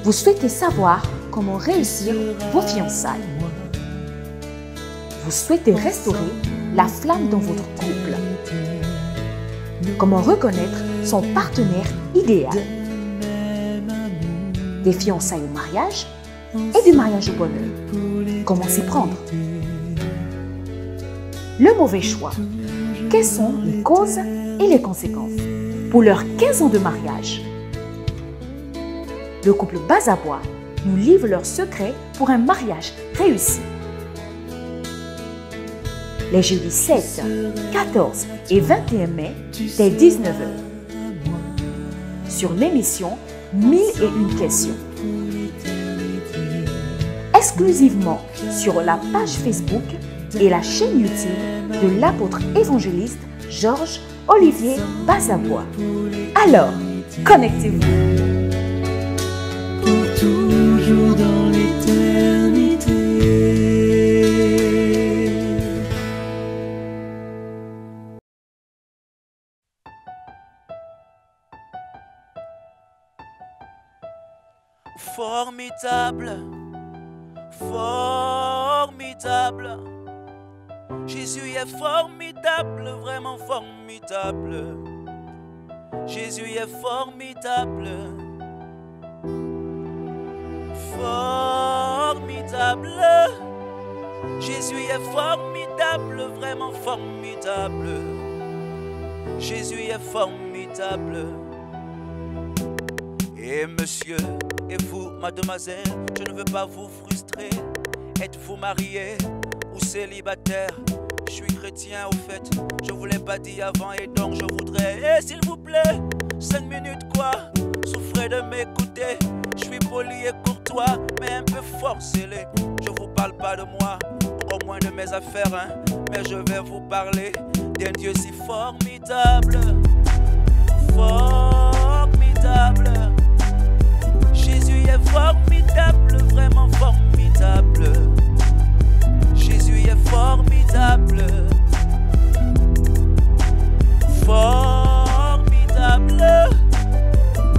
Vous souhaitez savoir comment réussir vos fiançailles. Vous souhaitez restaurer la flamme dans votre couple. Comment reconnaître son partenaire idéal. Des fiançailles au mariage et du mariage au bonheur. Comment s'y prendre? Le mauvais choix. Quelles sont les causes et les conséquences? Pour leurs 15 ans de mariage, le couple Bazabois nous livre leurs secrets pour un mariage réussi. Les jeudis 7, 14 et 21 mai, dès 19h. Sur l'émission 1001 questions. Exclusivement sur la page Facebook et la chaîne YouTube de l'apôtre évangéliste Georges Olivier Bazabois. Alors, connectez-vous. Pour toujours dans l'éternité. Formidable, formidable. Jésus est formidable, vraiment formidable. Jésus est formidable, formidable. Jésus est formidable, vraiment formidable. Jésus est formidable. Et monsieur, et vous, mademoiselle, je ne veux pas vous frustrer. Êtes-vous marié ou célibataire? Je suis chrétien au fait, je vous l'ai pas dit avant et donc je voudrais, s'il vous plaît, 5 minutes quoi, souffrez de m'écouter. Je suis poli et courtois, mais un peu forcé. Je vous parle pas de moi, encore moins de mes affaires, hein, mais je vais vous parler d'un Dieu si formidable, formidable. Jésus est formidable, vraiment formidable. Jésus est formidable, formidable.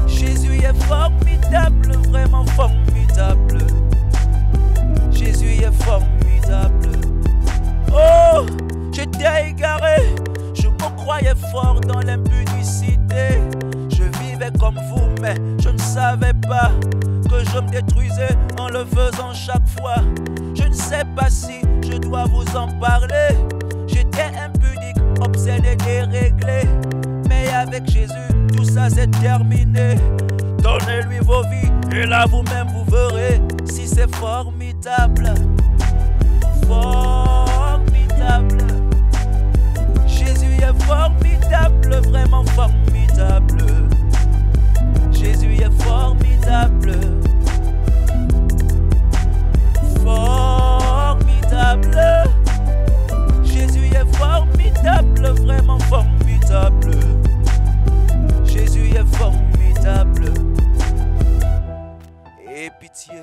Jésus est formidable, vraiment formidable. Jésus est formidable. Oh, j'étais égaré, je me croyais fort dans l'impudicité. Je vivais comme vous, mais je ne savais pas que je me détruisais en le faisant chaque fois. Je ne sais pas si je dois vous en parler. J'étais impudique, obsédé, déréglé. Mais avec Jésus, tout ça c'est terminé. Donnez-lui vos vies et là vous-même vous verrez si c'est formidable. Formidable. Jésus est formidable, vraiment formidable. Jésus est formidable. Formidable. Jésus est formidable, vraiment formidable. Jésus est formidable. Et pitié,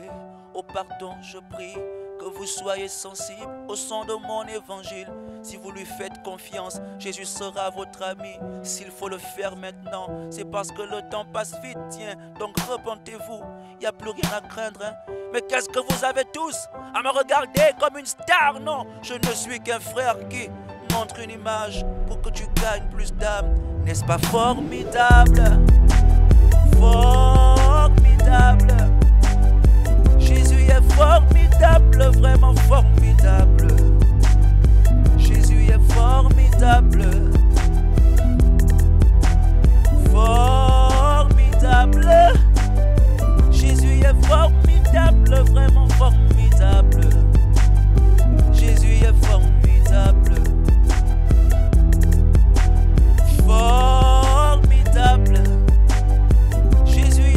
au pardon je prie, que vous soyez sensibles au son de mon évangile. Si vous lui faites confiance, Jésus sera votre ami. S'il faut le faire maintenant, c'est parce que le temps passe vite, tiens. Donc repentez-vous, il n'y a plus rien à craindre, hein. Mais qu'est-ce que vous avez tous à me regarder comme une star? Non, je ne suis qu'un frère qui montre une image pour que tu gagnes plus d'âme. N'est-ce pas formidable? Formidable. Jésus est formidable, vraiment formidable. Jésus est formidable. Formidable. Jésus est formidable, vraiment formidable. Jésus est formidable. Formidable. Jésus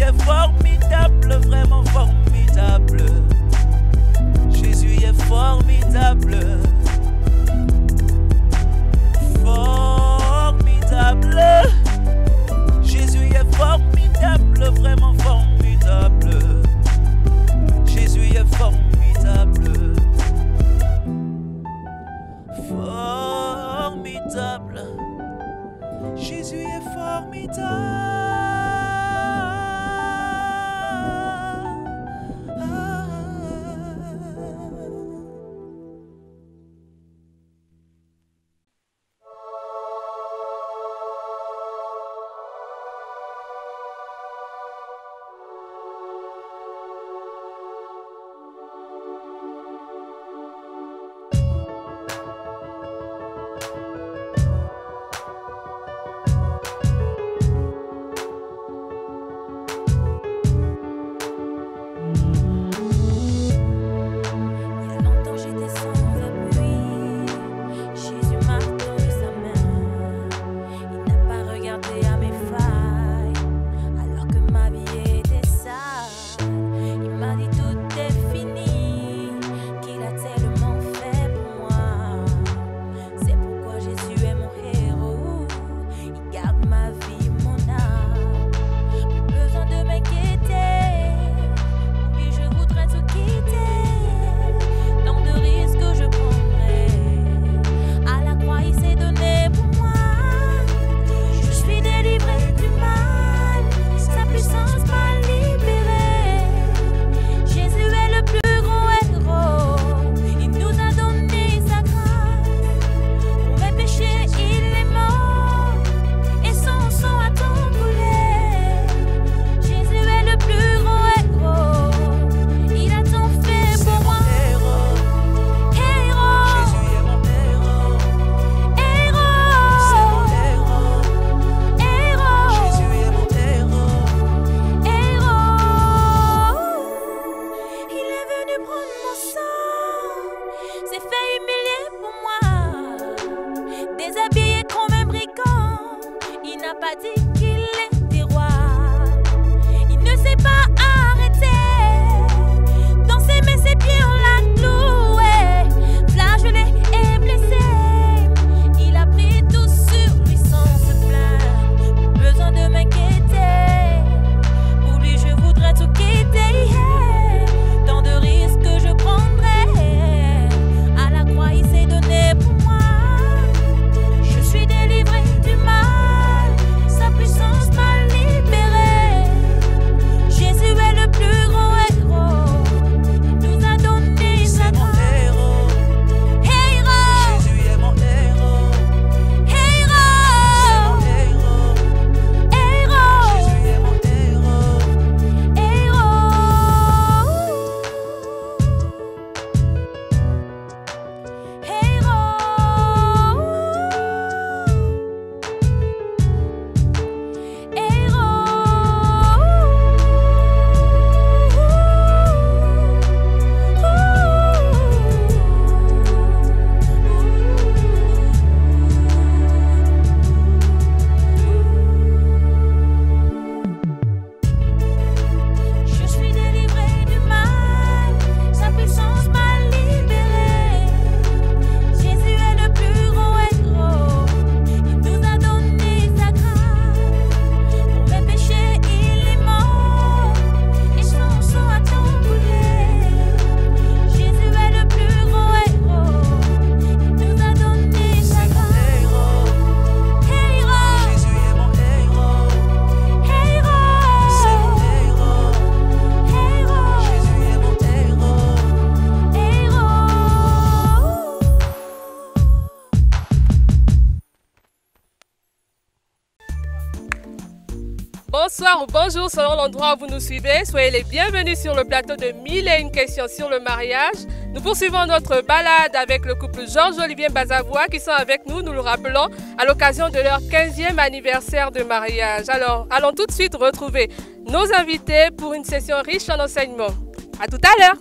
bonsoir ou bonjour selon l'endroit où vous nous suivez. Soyez les bienvenus sur le plateau de 1001 questions sur le mariage. Nous poursuivons notre balade avec le couple Georges-Olivier Bazavois qui sont avec nous, nous le rappelons, à l'occasion de leur 15e anniversaire de mariage. Alors, allons tout de suite retrouver nos invités pour une session riche en enseignements. À tout à l'heure.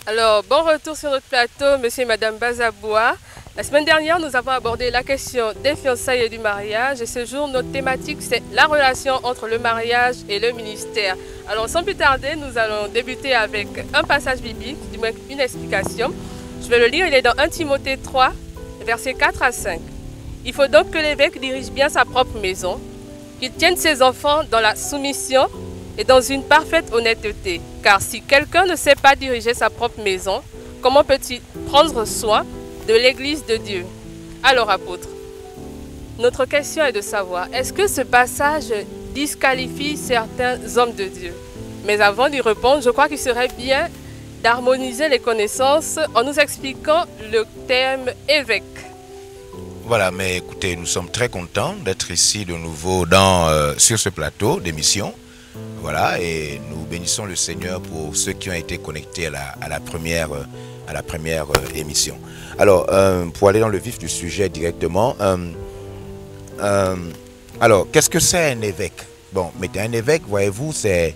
Alors, bon retour sur notre plateau, monsieur et madame Bazavois. La semaine dernière, nous avons abordé la question des fiançailles et du mariage. Et ce jour, notre thématique, c'est la relation entre le mariage et le ministère. Alors, sans plus tarder, nous allons débuter avec un passage biblique, du moins une explication. Je vais le lire, il est dans 1 Timothée 3, versets 4 à 5. Il faut donc que l'évêque dirige bien sa propre maison, qu'il tienne ses enfants dans la soumission et dans une parfaite honnêteté. Car si quelqu'un ne sait pas diriger sa propre maison, comment peut-il prendre soin de l'Église de Dieu? Alors, apôtre, notre question est de savoir, est-ce que ce passage disqualifie certains hommes de Dieu? Mais avant d'y répondre, je crois qu'il serait bien d'harmoniser les connaissances en nous expliquant le terme évêque. Voilà, mais écoutez, nous sommes très contents d'être ici de nouveau sur ce plateau d'émission. Voilà, et nous bénissons le Seigneur pour ceux qui ont été connectés à la première émission. Alors, pour aller dans le vif du sujet directement, alors, qu'est-ce que c'est un évêque? Bon, mais un évêque, voyez-vous, c'est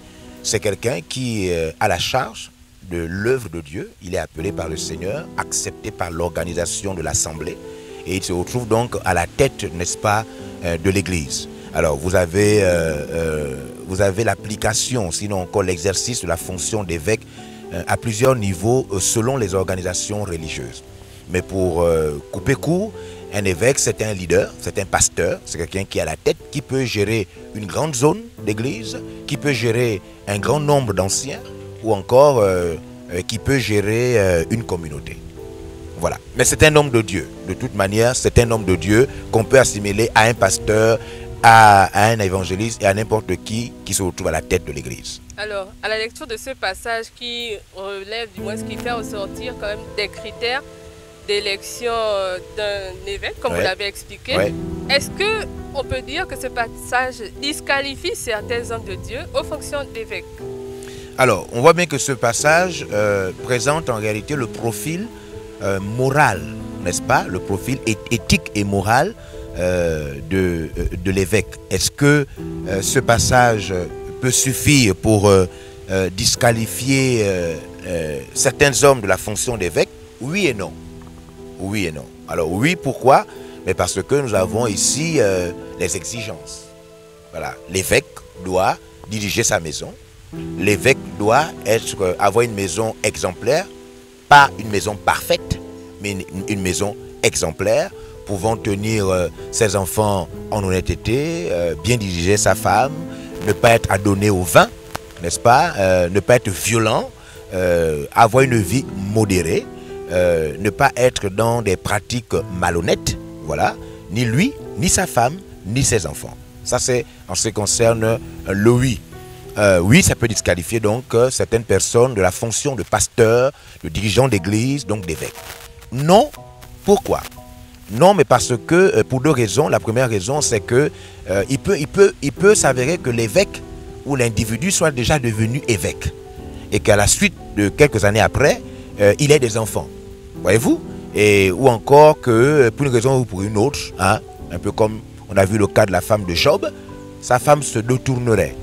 quelqu'un qui a la charge de l'œuvre de Dieu. Il est appelé par le Seigneur, accepté par l'organisation de l'Assemblée, et il se retrouve donc à la tête, n'est-ce pas, de l'Église. Alors, vous avez l'application, sinon encore l'exercice de la fonction d'évêque à plusieurs niveaux selon les organisations religieuses. Mais pour couper court, un évêque, c'est un leader, c'est un pasteur, c'est quelqu'un qui est à la tête, qui peut gérer une grande zone d'église, qui peut gérer un grand nombre d'anciens, ou encore qui peut gérer une communauté. Voilà. Mais c'est un homme de Dieu. De toute manière, c'est un homme de Dieu qu'on peut assimiler à un pasteur, à un évangéliste et à n'importe qui se retrouve à la tête de l'église. Alors, à la lecture de ce passage qui relève, du moins ce qui fait ressortir quand même des critères d'élection d'un évêque, comme vous l'avez expliqué, est-ce qu'on peut dire que ce passage disqualifie certains hommes de Dieu aux fonctions d'évêque? Alors, on voit bien que ce passage présente en réalité le profil moral, n'est-ce pas? Le profil éthique et moral de l'évêque. Est-ce que ce passage peut suffire pour disqualifier certains hommes de la fonction d'évêque? Oui et non. Oui et non. Alors oui, pourquoi? Mais parce que nous avons ici les exigences. Voilà. L'évêque doit diriger sa maison. L'évêque doit avoir une maison exemplaire, pas une maison parfaite, mais une maison exemplaire, pouvant tenir ses enfants en honnêteté, bien diriger sa femme, ne pas être adonné au vin, n'est-ce pas, ne pas être violent, avoir une vie modérée, ne pas être dans des pratiques malhonnêtes, voilà, ni lui, ni sa femme, ni ses enfants. Ça, c'est en ce qui concerne le oui. Oui, ça peut disqualifier donc certaines personnes de la fonction de pasteur, de dirigeant d'église, donc d'évêque. Non, pourquoi? Non, mais parce que, pour deux raisons. La première raison, c'est que il peut s'avérer que l'évêque ou l'individu soit déjà devenu évêque et qu'à la suite de quelques années après, il ait des enfants. Voyez-vous? Ou encore que, pour une raison ou pour une autre, hein, un peu comme on a vu le cas de la femme de Job, sa femme se détournerait.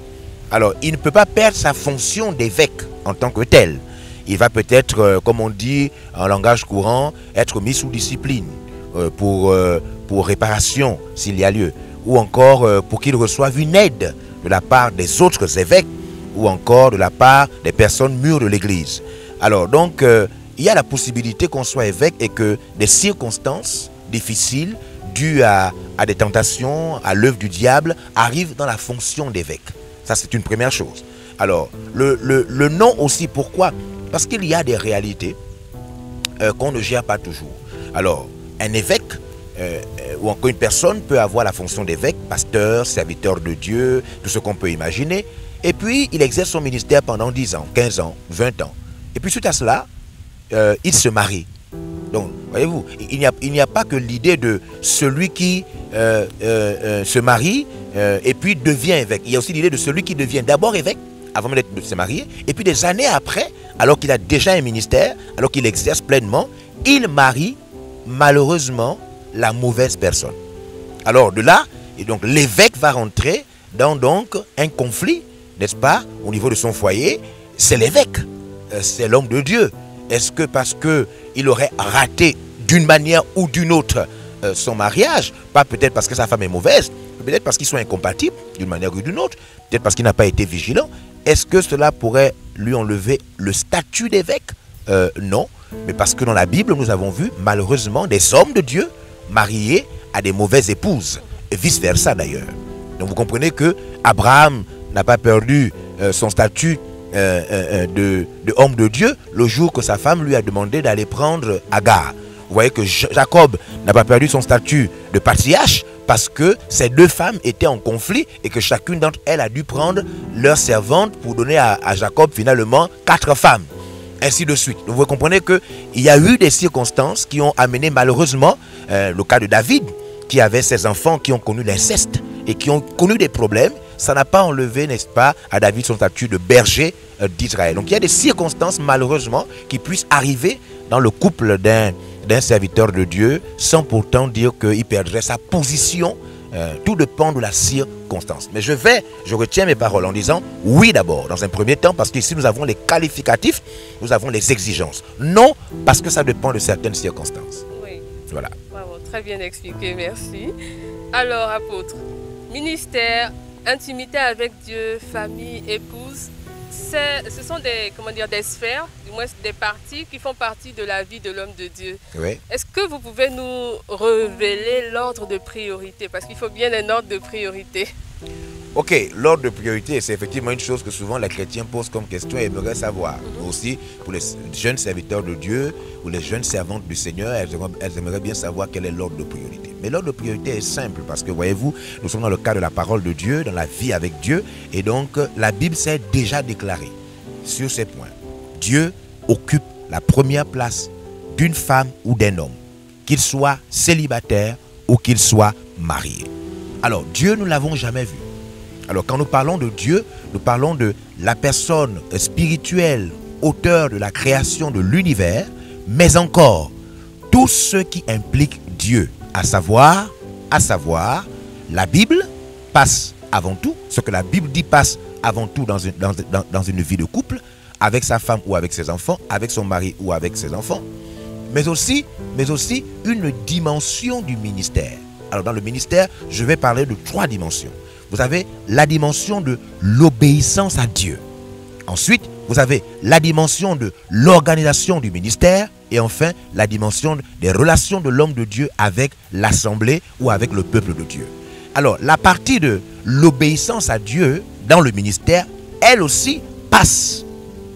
Alors, il ne peut pas perdre sa fonction d'évêque en tant que tel. Il va peut-être, comme on dit en langage courant, être mis sous discipline pour réparation s'il y a lieu, ou encore pour qu'il reçoive une aide de la part des autres évêques, ou encore de la part des personnes mûres de l'Église. Alors donc, il y a la possibilité qu'on soit évêque et que des circonstances difficiles, dues à des tentations, à l'œuvre du diable, arrivent dans la fonction d'évêque. Ça, c'est une première chose. Alors, le non aussi, pourquoi? Parce qu'il y a des réalités qu'on ne gère pas toujours. Alors, un évêque ou encore une personne peut avoir la fonction d'évêque, pasteur, serviteur de Dieu, tout ce qu'on peut imaginer. Et puis, il exerce son ministère pendant 10 ans, 15 ans, 20 ans. Et puis, suite à cela, il se marie. Donc, voyez-vous, il n'y a pas que l'idée de celui qui se marie et puis devient évêque. Il y a aussi l'idée de celui qui devient d'abord évêque, avant même de se marier, et puis des années après, alors qu'il a déjà un ministère, alors qu'il exerce pleinement, il marie malheureusement la mauvaise personne. Alors de là, et donc l'évêque va rentrer dans donc un conflit, n'est-ce pas, au niveau de son foyer. C'est l'évêque, c'est l'homme de Dieu. Est-ce que parce qu'il aurait raté d'une manière ou d'une autre son mariage, pas peut-être parce que sa femme est mauvaise, peut-être parce qu'ils sont incompatibles d'une manière ou d'une autre, peut-être parce qu'il n'a pas été vigilant, est-ce que cela pourrait lui enlever le statut d'évêque? Non, mais parce que dans la Bible, nous avons vu malheureusement des hommes de Dieu mariés à des mauvaises épouses, et vice-versa d'ailleurs. Donc vous comprenez que Abraham n'a pas perdu son statut de homme de Dieu le jour que sa femme lui a demandé d'aller prendre Agar. Vous voyez que Jacob n'a pas perdu son statut de patriarche parce que ces deux femmes étaient en conflit et que chacune d'entre elles a dû prendre leur servante pour donner à Jacob finalement 4 femmes. Ainsi de suite. Donc vous comprenez qu'il y a eu des circonstances qui ont amené malheureusement le cas de David qui avait ses enfants qui ont connu l'inceste et qui ont connu des problèmes. Ça n'a pas enlevé, n'est-ce pas, à David son statut de berger d'Israël. Donc il y a des circonstances malheureusement qui puissent arriver dans le couple d'un serviteur de Dieu sans pourtant dire qu'il perdrait sa position. Tout dépend de la circonstance. Mais je retiens mes paroles en disant oui d'abord, dans un premier temps, parce qu'ici nous avons les qualificatifs, nous avons les exigences. Non, parce que ça dépend de certaines circonstances. Oui. Voilà. Bravo, très bien expliqué, merci. Alors, apôtre, ministère, intimité avec Dieu, famille, épouse, ce sont des sphères, du moins des parties qui font partie de la vie de l'homme de Dieu. Oui. Est-ce que vous pouvez nous révéler l'ordre de priorité? Parce qu'il faut bien un ordre de priorité. Ok, l'ordre de priorité, c'est effectivement une chose que souvent les chrétiens posent comme question et aimeraient savoir. Aussi, pour les jeunes serviteurs de Dieu ou les jeunes servantes du Seigneur, elles aimeraient bien savoir quel est l'ordre de priorité. Mais l'ordre de priorité est simple parce que, voyez-vous, nous sommes dans le cadre de la parole de Dieu, dans la vie avec Dieu. Et donc, la Bible s'est déjà déclarée sur ces points. Dieu occupe la première place d'une femme ou d'un homme, qu'il soit célibataire ou qu'il soit marié. Alors, Dieu, nous ne l'avons jamais vu. Alors, quand nous parlons de Dieu, nous parlons de la personne spirituelle, auteur de la création de l'univers, mais encore tout ce qui implique Dieu, à savoir, la Bible passe avant tout, ce que la Bible dit passe avant tout dans une vie de couple, avec sa femme ou avec ses enfants, avec son mari ou avec ses enfants, mais aussi une dimension du ministère. Alors, dans le ministère, je vais parler de 3 dimensions. Vous avez la dimension de l'obéissance à Dieu. Ensuite, vous avez la dimension de l'organisation du ministère. Et enfin, la dimension des relations de l'homme de Dieu avec l'assemblée ou avec le peuple de Dieu. Alors, la partie de l'obéissance à Dieu dans le ministère, elle aussi passe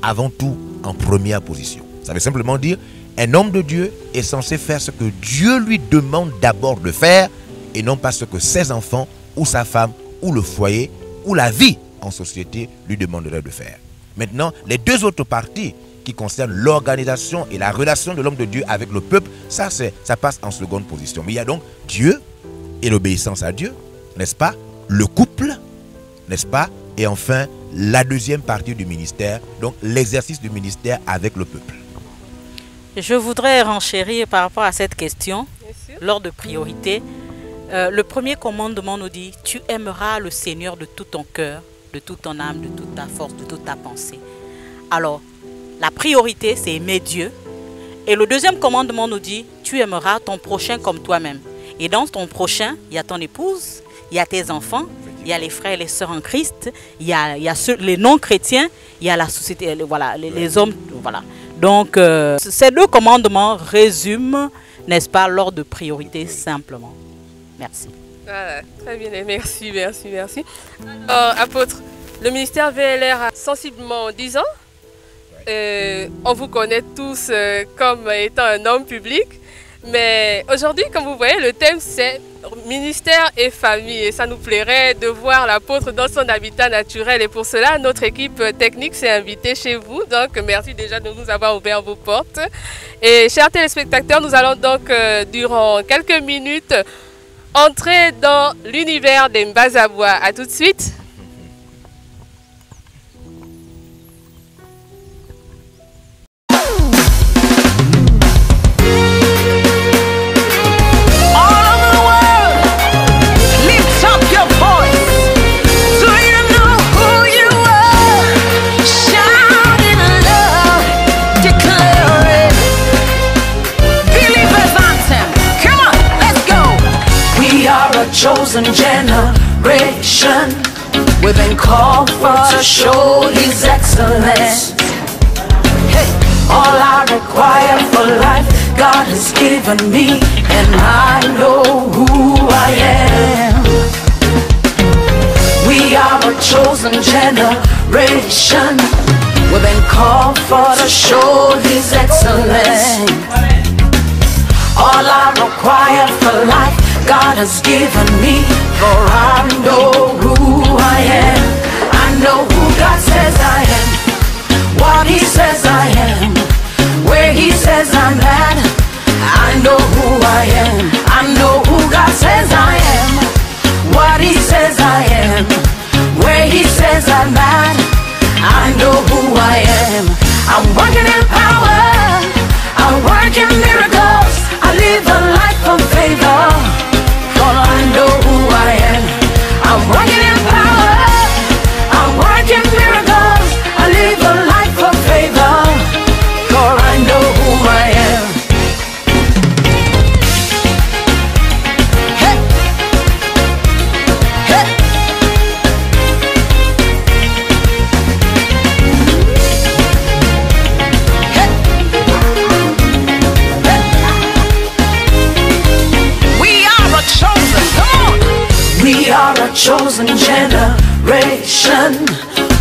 avant tout en première position. Ça veut simplement dire, un homme de Dieu est censé faire ce que Dieu lui demande d'abord de faire et non pas ce que ses enfants ou sa femme ou le foyer, ou la vie en société lui demanderait de faire. Maintenant, les 2 autres parties qui concernent l'organisation et la relation de l'homme de Dieu avec le peuple, ça passe en seconde position. Mais il y a donc Dieu et l'obéissance à Dieu, n'est-ce pas? Le couple, n'est-ce pas? Et enfin, la deuxième partie du ministère, donc l'exercice du ministère avec le peuple. Je voudrais renchérir par rapport à cette question, l'ordre de priorité. Le premier commandement nous dit, tu aimeras le Seigneur de tout ton cœur, de toute ton âme, de toute ta force, de toute ta pensée. Alors, la priorité, c'est aimer Dieu. Et le deuxième commandement nous dit, tu aimeras ton prochain comme toi-même. Et dans ton prochain, il y a ton épouse, il y a tes enfants, il y a les frères et les sœurs en Christ, il y a les non-chrétiens, il y a la société, voilà, les hommes, voilà. Donc, ces 2 commandements résument, n'est-ce pas, l'ordre de priorité simplement. Merci. Voilà, très bien, merci. Alors, apôtre, le ministère VLR a sensiblement 10 ans. On vous connaît tous comme étant un homme public. Mais aujourd'hui, comme vous voyez, le thème c'est ministère et famille. Et ça nous plairait de voir l'apôtre dans son habitat naturel. Et pour cela, notre équipe technique s'est invitée chez vous. Donc, merci déjà de nous avoir ouvert vos portes. Et chers téléspectateurs, nous allons donc, durant quelques minutes, entrer dans l'univers des Mbazabois. À tout de suite. Chosen generation, we've been called for to show His excellence. Hey, all I require for life, God has given me, and I know who I am. We are a chosen generation, we've been called for to show His excellence. All I require for life, God has given me, for I know who I am. I know who God says I am, what He says I am, where He says I'm at. I know who I am. I know who God says I am, what He says I am, where He says I'm at. I know who I am. I'm working in power, I work in miracles, I live a life of favor. I know who I am. I'm working in power, I'm working miracles, I live a life of favor, for I know who I am. Hey. Hey. Hey. We are a chosen. We are a chosen generation,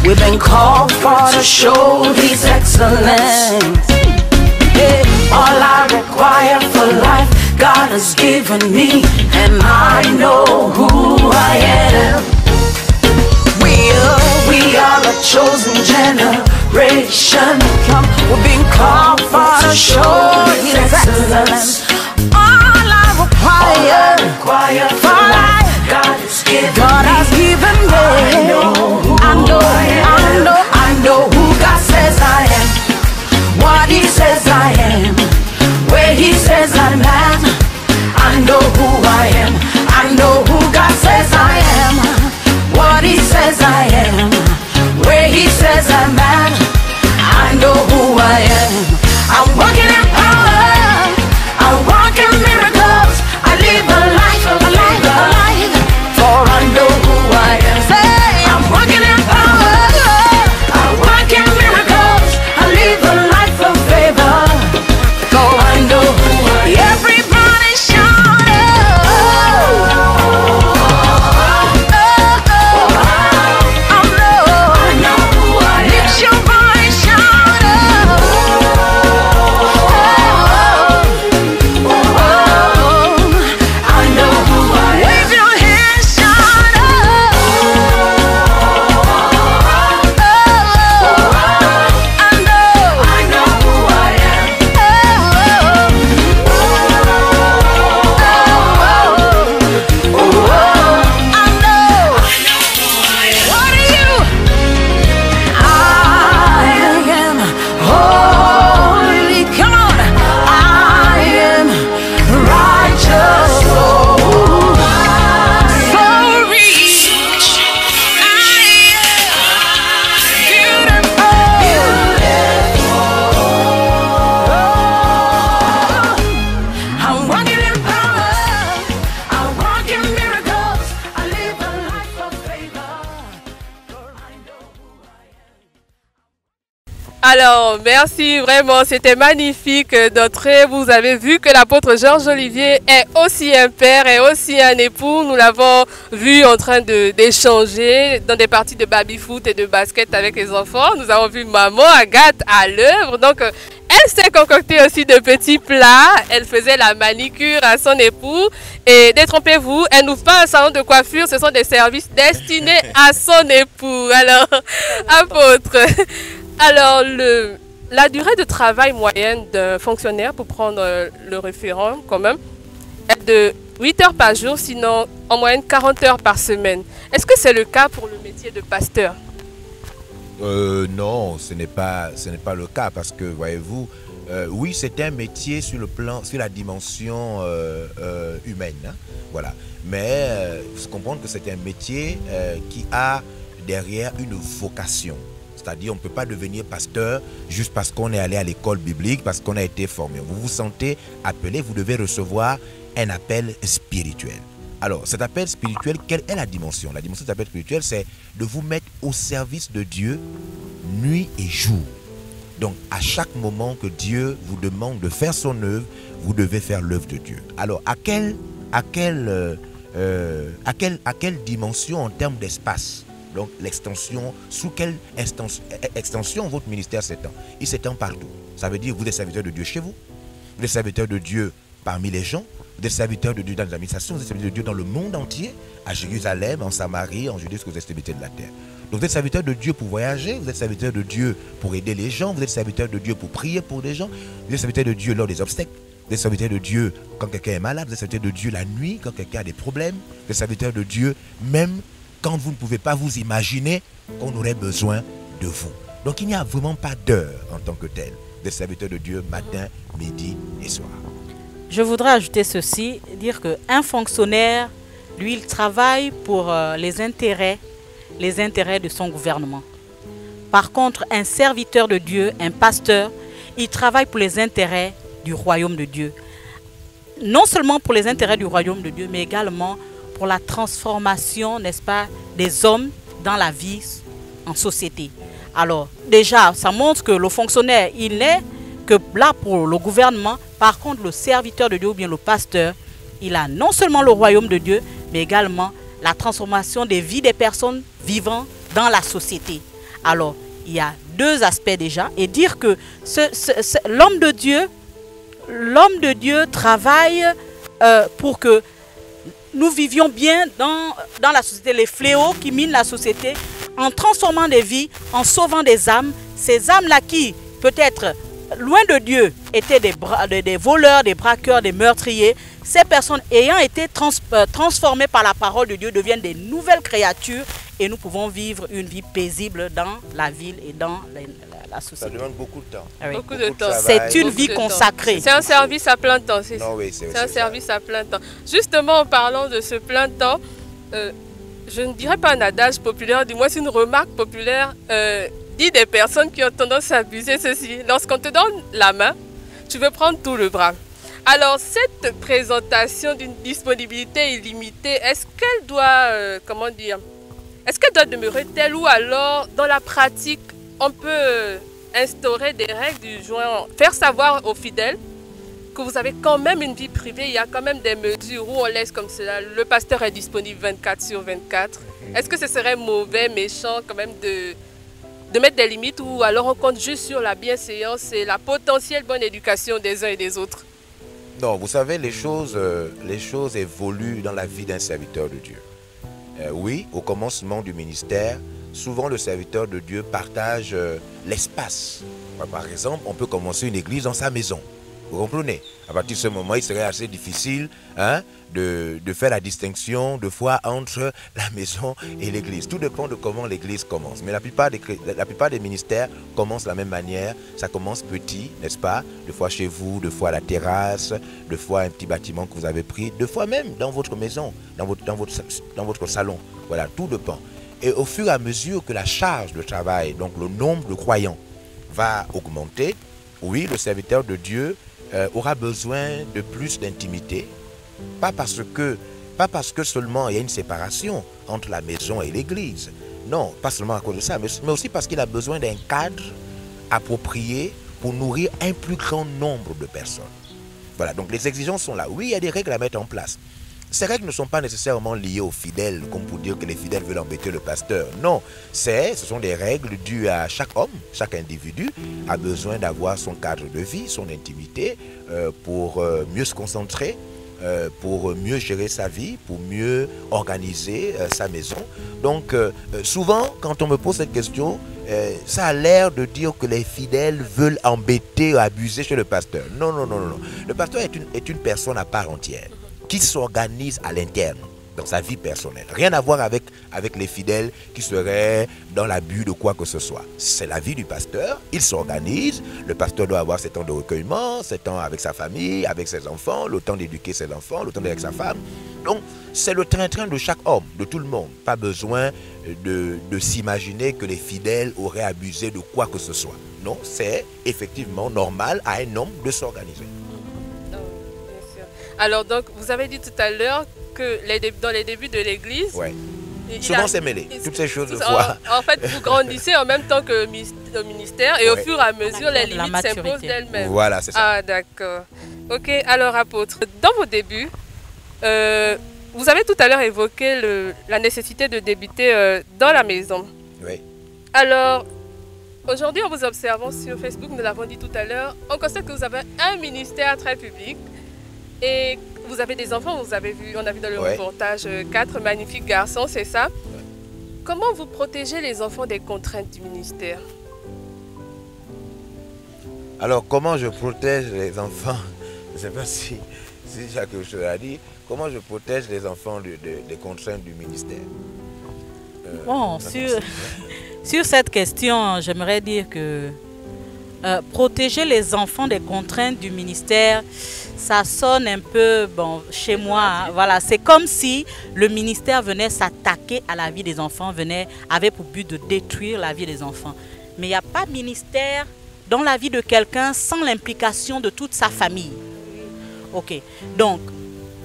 we've been called for to show His excellence. Yeah. All I require for life, God has given me, and I know who I am. We are a chosen generation, we've been called for to show His excellence. All I require for life, God has given me. I know who God says I am, what He says I am, where He says I'm at. I know who I am. I know who God says I am, what He says I am, where He says I'm at. I know who I am. I'm walking in power, I walk in miracles, I live a life of labor. For I know who I am. Say, I'm walking in power, I walk in miracles, I live a life of favor. For I know who I am. Everybody shout, I know who I am. Lift your voice, shout, I know who I am. Wave your hands, shout, I know who I am. What are you? I am holy. Come on. I am righteous. So rich. I am beautiful. I'm walking in power, I walk in miracles, I live a life of favor. For I know who I am. Alors, merci vraiment, c'était magnifique d'entrer. Vous avez vu que l'apôtre Georges Olivier est aussi un père et aussi un époux. Nous l'avons vu en train d'échanger dans des parties de baby-foot et de basket avec les enfants. Nous avons vu maman Agathe à l'œuvre. Donc, elle s'est concoctée aussi de petits plats. Elle faisait la manicure à son époux. Et détrompez-vous, elle n'ouvre pas un salon de coiffure. Ce sont des services destinés à son époux. Alors, apôtre... Alors, la durée de travail moyenne d'un fonctionnaire, pour prendre le référent quand même, est de 8 heures par jour, sinon en moyenne 40 heures par semaine. Est-ce que c'est le cas pour le métier de pasteur? Non, ce n'est pas le cas parce que, voyez-vous, oui, c'est un métier sur la dimension humaine, hein, voilà. Mais il faut comprendre que c'est un métier qui a derrière une vocation. C'est-à-dire, on ne peut pas devenir pasteur juste parce qu'on est allé à l'école biblique, parce qu'on a été formé. Vous vous sentez appelé, vous devez recevoir un appel spirituel. Alors, cet appel spirituel, quelle est la dimension? La dimension de cet appel spirituel, c'est de vous mettre au service de Dieu nuit et jour. Donc, à chaque moment que Dieu vous demande de faire son œuvre, vous devez faire l'œuvre de Dieu. Alors, à quelle dimension en termes d'espace? Donc, l'extension, sous quelle extension votre ministère s'étend? Il s'étend partout. Ça veut dire que vous êtes serviteur de Dieu chez vous, vous êtes serviteur de Dieu parmi les gens, vous êtes serviteur de Dieu dans les administrations, vous êtes serviteur de Dieu dans le monde entier, à Jérusalem, en Samarie, en Judée, jusqu'aux extrémités de la terre. Donc, vous êtes serviteur de Dieu pour voyager, vous êtes serviteur de Dieu pour aider les gens, vous êtes serviteur de Dieu pour prier pour les gens, vous êtes serviteur de Dieu lors des obstacles, vous êtes serviteur de Dieu quand quelqu'un est malade, vous êtes serviteur de Dieu la nuit, quand quelqu'un a des problèmes, vous êtes serviteur de Dieu même quand vous ne pouvez pas vous imaginer qu'on aurait besoin de vous. Donc il n'y a vraiment pas d'heure en tant que tel. Des serviteurs de Dieu matin, midi et soir. Je voudrais ajouter ceci, dire qu'un fonctionnaire, lui, il travaille pour les intérêts de son gouvernement. Par contre, un serviteur de Dieu, un pasteur, il travaille pour les intérêts du royaume de Dieu. Non seulement pour les intérêts du royaume de Dieu, mais également pour la transformation, n'est-ce pas, des hommes dans la vie en société. Alors, déjà, ça montre que le fonctionnaire, il n'est que là pour le gouvernement. Par contre, le serviteur de Dieu ou bien le pasteur, il a non seulement le royaume de Dieu, mais également la transformation des vies des personnes vivant dans la société. Alors, il y a deux aspects déjà. Et dire que l'homme de Dieu travaille pour que nous vivions bien dans la société, les fléaux qui minent la société, en transformant des vies, en sauvant des âmes. Ces âmes-là qui, peut-être, loin de Dieu, étaient des voleurs, des braqueurs, des meurtriers. Ces personnes ayant été transformées par la parole de Dieu deviennent des nouvelles créatures et nous pouvons vivre une vie paisible dans la ville et dans la société. Ça demande beaucoup de temps. Ah oui. Beaucoup de temps. C'est une vie consacrée. C'est un service à plein temps. C'est oui, un service à plein temps. Justement, en parlant de ce plein temps, je ne dirais pas un adage populaire, du moins c'est une remarque populaire, dit des personnes qui ont tendance à abuser ceci. Lorsqu'on te donne la main, tu veux prendre tout le bras. Alors, cette présentation d'une disponibilité illimitée, est-ce qu'elle doit, est-ce qu'elle doit demeurer telle ou alors, dans la pratique, on peut instaurer des règles du genre, faire savoir aux fidèles que vous avez quand même une vie privée, il y a quand même des mesures où on laisse comme cela, le pasteur est disponible 24/24. Est-ce que ce serait mauvais, méchant quand même de mettre des limites ou alors on compte juste sur la bienséance et la potentielle bonne éducation des uns et des autres? Non, vous savez, les choses évoluent dans la vie d'un serviteur de Dieu. Oui, au commencement du ministère, souvent le serviteur de Dieu partage l'espace. Par exemple, on peut commencer une église dans sa maison. Vous comprenez? À partir de ce moment, il serait assez difficile de faire la distinction de foi entre la maison et l'église. Tout dépend de comment l'église commence. Mais la plupart des ministères commencent de la même manière. Ça commence petit, n'est-ce pas? Deux fois chez vous, deux fois à la terrasse, deux fois un petit bâtiment que vous avez pris, deux fois même dans votre maison, dans votre salon. Voilà, tout dépend. Et au fur et à mesure que la charge de travail, donc le nombre de croyants, va augmenter, oui, le serviteur de Dieu aura besoin de plus d'intimité, pas parce que seulement il y a une séparation entre la maison et l'église, non, pas seulement à cause de ça, mais aussi parce qu'il a besoin d'un cadre approprié pour nourrir un plus grand nombre de personnes. Voilà, donc les exigences sont là. Oui, il y a des règles à mettre en place. Ces règles ne sont pas nécessairement liées aux fidèles, comme pour dire que les fidèles veulent embêter le pasteur. Non, ce sont des règles dues à chaque homme, chaque individu a besoin d'avoir son cadre de vie, son intimité, pour mieux se concentrer, pour mieux gérer sa vie, pour mieux organiser sa maison. Donc, souvent, quand on me pose cette question, ça a l'air de dire que les fidèles veulent embêter ou abuser chez le pasteur. Non, non, non, non. Le pasteur est une personne à part entière. qui s'organise à l'interne, dans sa vie personnelle. Rien à voir avec les fidèles qui seraient dans l'abus de quoi que ce soit. C'est la vie du pasteur, il s'organise, le pasteur doit avoir ses temps de recueillement, ses temps avec sa famille, avec ses enfants, le temps d'éduquer ses enfants, le temps d'être avec sa femme. Donc, c'est le train-train de chaque homme, de tout le monde. Pas besoin de s'imaginer que les fidèles auraient abusé de quoi que ce soit. Non, c'est effectivement normal à un homme de s'organiser. Oh, bien sûr. Alors, donc, vous avez dit tout à l'heure que dans les débuts de l'Église, ouais. Souvent c'est mêlé, toutes ces choses de foi. En fait, vous grandissez en même temps que le ministère et au fur et à mesure, les limites s'imposent d'elles-mêmes. Voilà, c'est ça. Ah, d'accord. Ok, alors apôtre, dans vos débuts, vous avez tout à l'heure évoqué la nécessité de débuter dans la maison. Oui. Alors, aujourd'hui, en vous observant sur Facebook, nous l'avons dit tout à l'heure, on constate que vous avez un ministère très public et vous avez des enfants, on a vu dans le reportage 4 magnifiques garçons, c'est ça? Comment vous protégez les enfants des contraintes du ministère? Alors, comment je protège les enfants? Je ne sais pas si j'ai quelque chose à dire. Comment je protège les enfants des contraintes du ministère? Bon, sur cette question, j'aimerais dire que protéger les enfants des contraintes du ministère, ça sonne un peu, bon, chez moi, hein, voilà, c'est comme si le ministère venait s'attaquer à la vie des enfants, avait pour but de détruire la vie des enfants. Mais il n'y a pas de ministère dans la vie de quelqu'un sans l'implication de toute sa famille. Ok, donc,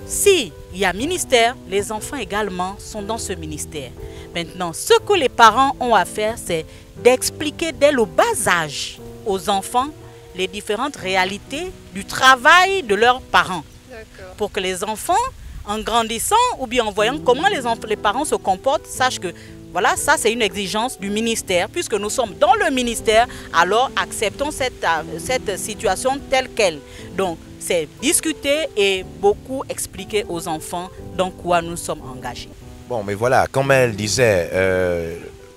s'il y a ministère, les enfants également sont dans ce ministère. Maintenant, ce que les parents ont à faire, c'est d'expliquer dès le bas âge aux enfants les différentes réalités du travail de leurs parents. Pour que les enfants, en grandissant ou bien en voyant comment les parents se comportent, sachent que voilà, ça c'est une exigence du ministère. Puisque nous sommes dans le ministère, alors acceptons cette situation telle qu'elle. Donc, c'est discuter et beaucoup expliquer aux enfants dans quoi nous sommes engagés. Bon, mais voilà, comme elle disait,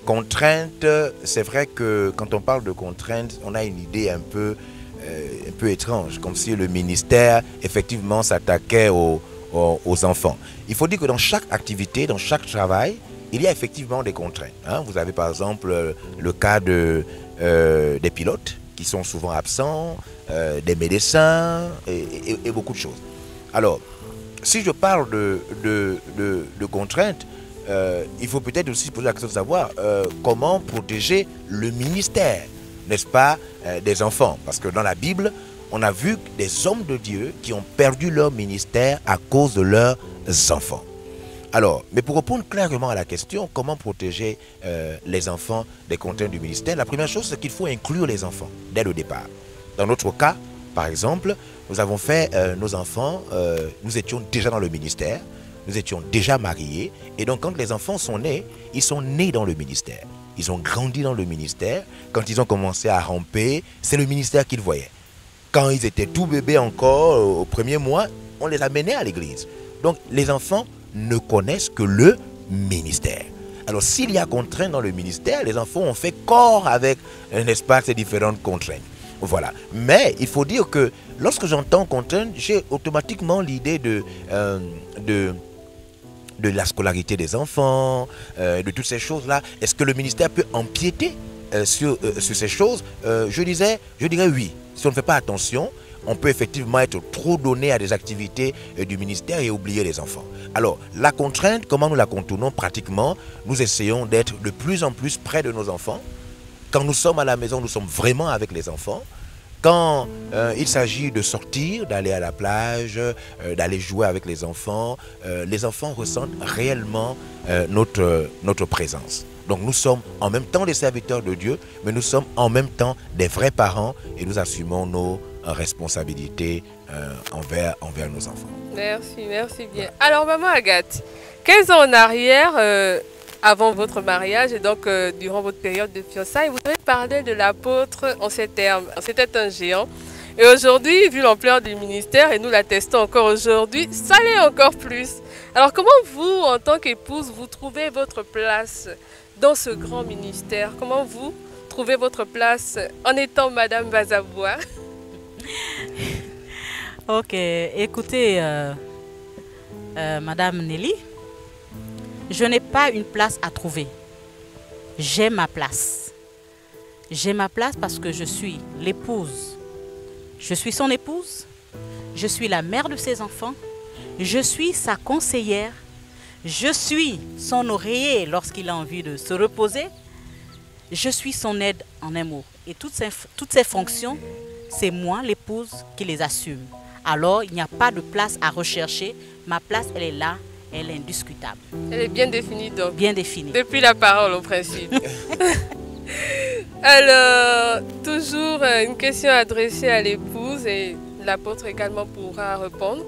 contraintes, c'est vrai que quand on parle de contraintes, on a une idée un peu étrange, comme si le ministère effectivement s'attaquait aux enfants. Il faut dire que dans chaque activité, dans chaque travail, il y a effectivement des contraintes. Hein. Vous avez par exemple le cas des pilotes qui sont souvent absents, des médecins et beaucoup de choses. Alors, si je parle de contraintes, il faut peut-être aussi se poser la question de savoir comment protéger le ministère, n'est-ce pas, des enfants. Parce que dans la Bible, on a vu des hommes de Dieu qui ont perdu leur ministère à cause de leurs enfants. Alors, mais pour répondre clairement à la question, comment protéger les enfants des contraintes du ministère, la première chose, c'est qu'il faut inclure les enfants dès le départ. Dans notre cas, par exemple, nous avons fait nos enfants, nous étions déjà dans le ministère, nous étions déjà mariés, et donc quand les enfants sont nés, ils sont nés dans le ministère. Ils ont grandi dans le ministère. Quand ils ont commencé à ramper, c'est le ministère qu'ils voyaient. Quand ils étaient tout bébés encore, au premier mois, on les amenait à l'église. Donc les enfants ne connaissent que le ministère. Alors s'il y a contrainte dans le ministère, les enfants ont fait corps avec, n'est-ce pas, ces différentes contraintes. Voilà. Mais il faut dire que lorsque j'entends contrainte, j'ai automatiquement l'idée de la scolarité des enfants, de toutes ces choses-là. Est-ce que le ministère peut empiéter sur ces choses? Je dirais oui. Si on ne fait pas attention, on peut effectivement être trop donné à des activités du ministère et oublier les enfants. Alors, la contrainte, comment nous la contournons? Pratiquement, nous essayons d'être de plus en plus près de nos enfants. Quand nous sommes à la maison, nous sommes vraiment avec les enfants. Quand il s'agit de sortir, d'aller à la plage, d'aller jouer avec les enfants ressentent réellement notre présence. Donc nous sommes en même temps des serviteurs de Dieu, mais nous sommes en même temps des vrais parents et nous assumons nos responsabilités envers nos enfants. Merci bien. Alors maman Agathe, 15 ans en arrière, avant votre mariage et donc durant votre période de fiançailles, vous avez parlé de l'apôtre en ces termes. C'était un géant. Et aujourd'hui, vu l'ampleur du ministère, et nous l'attestons encore aujourd'hui, ça l'est encore plus. Alors comment vous, en tant qu'épouse, vous trouvez votre place dans ce grand ministère? Comment vous trouvez votre place en étant Madame Bazaboua? Ok, écoutez, Madame Nelly, je n'ai pas une place à trouver. J'ai ma place. J'ai ma place parce que je suis l'épouse. Je suis son épouse. Je suis la mère de ses enfants. Je suis sa conseillère. Je suis son oreiller lorsqu'il a envie de se reposer. Je suis son aide en un mot. Et toutes ces fonctions, c'est moi, l'épouse, qui les assume. Alors, il n'y a pas de place à rechercher. Ma place, elle est là. Elle est indiscutable. Elle est bien définie donc. Bien définie. Depuis la parole au principe. Alors, toujours une question adressée à l'épouse et l'apôtre également pourra répondre.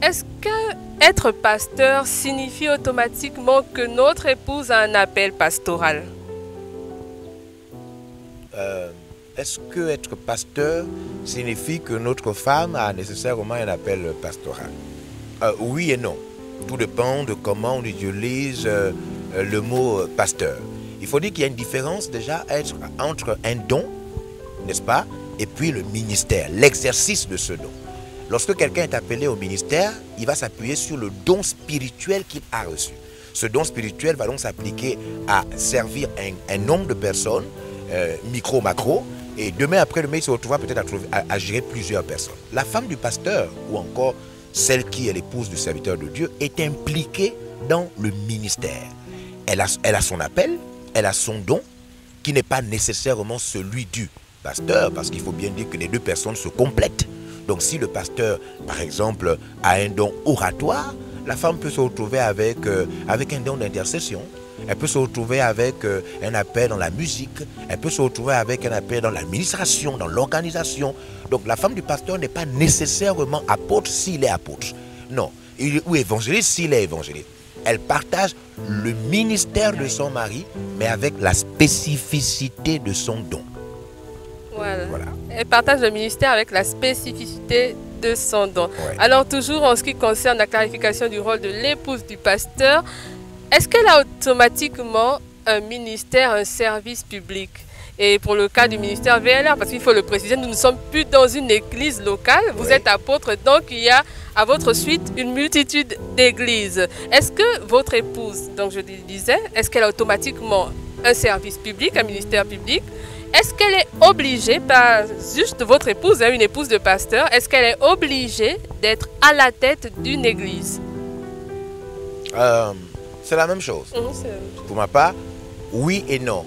Est-ce qu'être pasteur signifie automatiquement que notre épouse a un appel pastoral? Est-ce que être pasteur signifie que notre femme a nécessairement un appel pastoral? Oui et non. Tout dépend de comment on utilise le mot pasteur. Il faut dire qu'il y a une différence déjà entre un don, n'est-ce pas, et puis le ministère, l'exercice de ce don. Lorsque quelqu'un est appelé au ministère, il va s'appuyer sur le don spirituel qu'il a reçu. Ce don spirituel va donc s'appliquer à servir un nombre de personnes, micro, macro, et demain après-demain, il se retrouvera peut-être à gérer plusieurs personnes. La femme du pasteur, ou encore celle qui est l'épouse du serviteur de Dieu, est impliquée dans le ministère. Elle a son appel, elle a son don, qui n'est pas nécessairement celui du pasteur, parce qu'il faut bien dire que les deux personnes se complètent. Donc si le pasteur, par exemple, a un don oratoire, la femme peut se retrouver avec un don d'intercession. Elle peut se retrouver avec un appel dans la musique. Elle peut se retrouver avec un appel dans l'administration, dans l'organisation. Donc la femme du pasteur n'est pas nécessairement apôtre s'il est apôtre. Non. Ou évangéliste s'il est évangéliste. Elle partage le ministère de son mari, mais avec la spécificité de son don. Voilà. Elle partage le ministère avec la spécificité de son don. Ouais. Alors toujours en ce qui concerne la clarification du rôle de l'épouse du pasteur, est-ce qu'elle a automatiquement un ministère, un service public? Et pour le cas du ministère VLR, parce qu'il faut le préciser, nous ne sommes plus dans une église locale, vous êtes apôtre, donc il y a à votre suite une multitude d'églises. Est-ce que votre épouse, donc je disais, est-ce qu'elle a automatiquement un service public, un ministère public? Est-ce qu'elle est obligée, pas juste votre épouse, une épouse de pasteur, est-ce qu'elle est obligée d'être à la tête d'une église? C'est la même chose. Pour ma part, oui et non.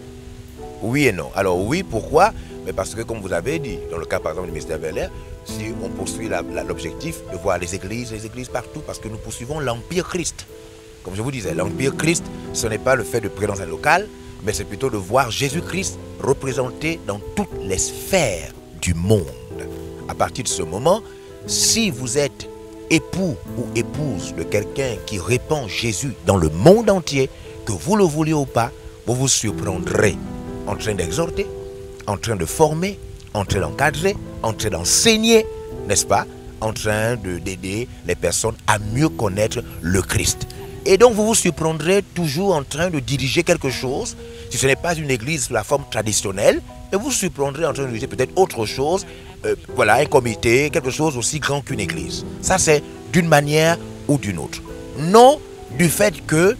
Oui et non. Alors oui, pourquoi? Mais parce que comme vous avez dit, dans le cas par exemple du ministère VLR, si on poursuit l'objectif de voir les églises partout, parce que nous poursuivons l'Empire Christ. Comme je vous disais, l'Empire Christ, ce n'est pas le fait de présence locale, mais c'est plutôt de voir Jésus-Christ représenté dans toutes les sphères du monde. À partir de ce moment, si vous êtes époux ou épouse de quelqu'un qui répand Jésus dans le monde entier, que vous le vouliez ou pas, vous vous surprendrez en train d'exhorter, en train de former, en train d'encadrer, en train d'enseigner, n'est-ce pas, en train d'aider les personnes à mieux connaître le Christ. Et donc vous vous surprendrez toujours en train de diriger quelque chose, si ce n'est pas une église sous la forme traditionnelle, et vous vous surprendrez en train de diriger peut-être autre chose, voilà, un comité, quelque chose aussi grand qu'une église. Ça c'est d'une manière ou d'une autre. Non du fait que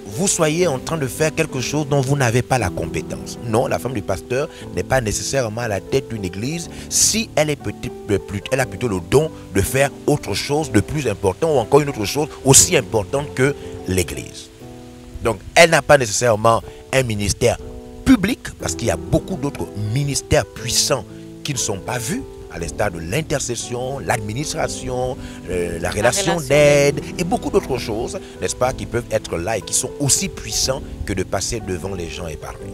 vous soyez en train de faire quelque chose dont vous n'avez pas la compétence. Non, la femme du pasteur n'est pas nécessairement à la tête d'une église si elle a plutôt le don de faire autre chose de plus important ou encore une autre chose aussi importante que l'église. Donc, elle n'a pas nécessairement un ministère public parce qu'il y a beaucoup d'autres ministères puissants qui ne sont pas vus, à l'instar de l'intercession, l'administration, la relation d'aide et beaucoup d'autres choses, n'est-ce pas, qui peuvent être là et qui sont aussi puissants que de passer devant les gens et parler.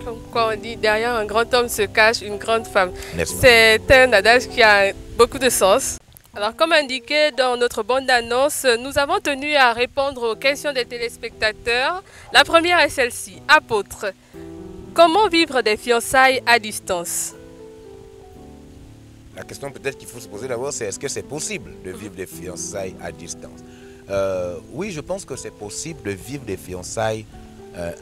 Comme quand on dit derrière un grand homme se cache une grande femme. C'est un adage qui a beaucoup de sens. Alors comme indiqué dans notre bande-annonce, nous avons tenu à répondre aux questions des téléspectateurs. La première est celle-ci. Apôtre, comment vivre des fiançailles à distance? La question peut-être qu'il faut se poser d'abord, c'est est-ce que c'est possible de vivre des fiançailles à distance? Oui, je pense que c'est possible de vivre des fiançailles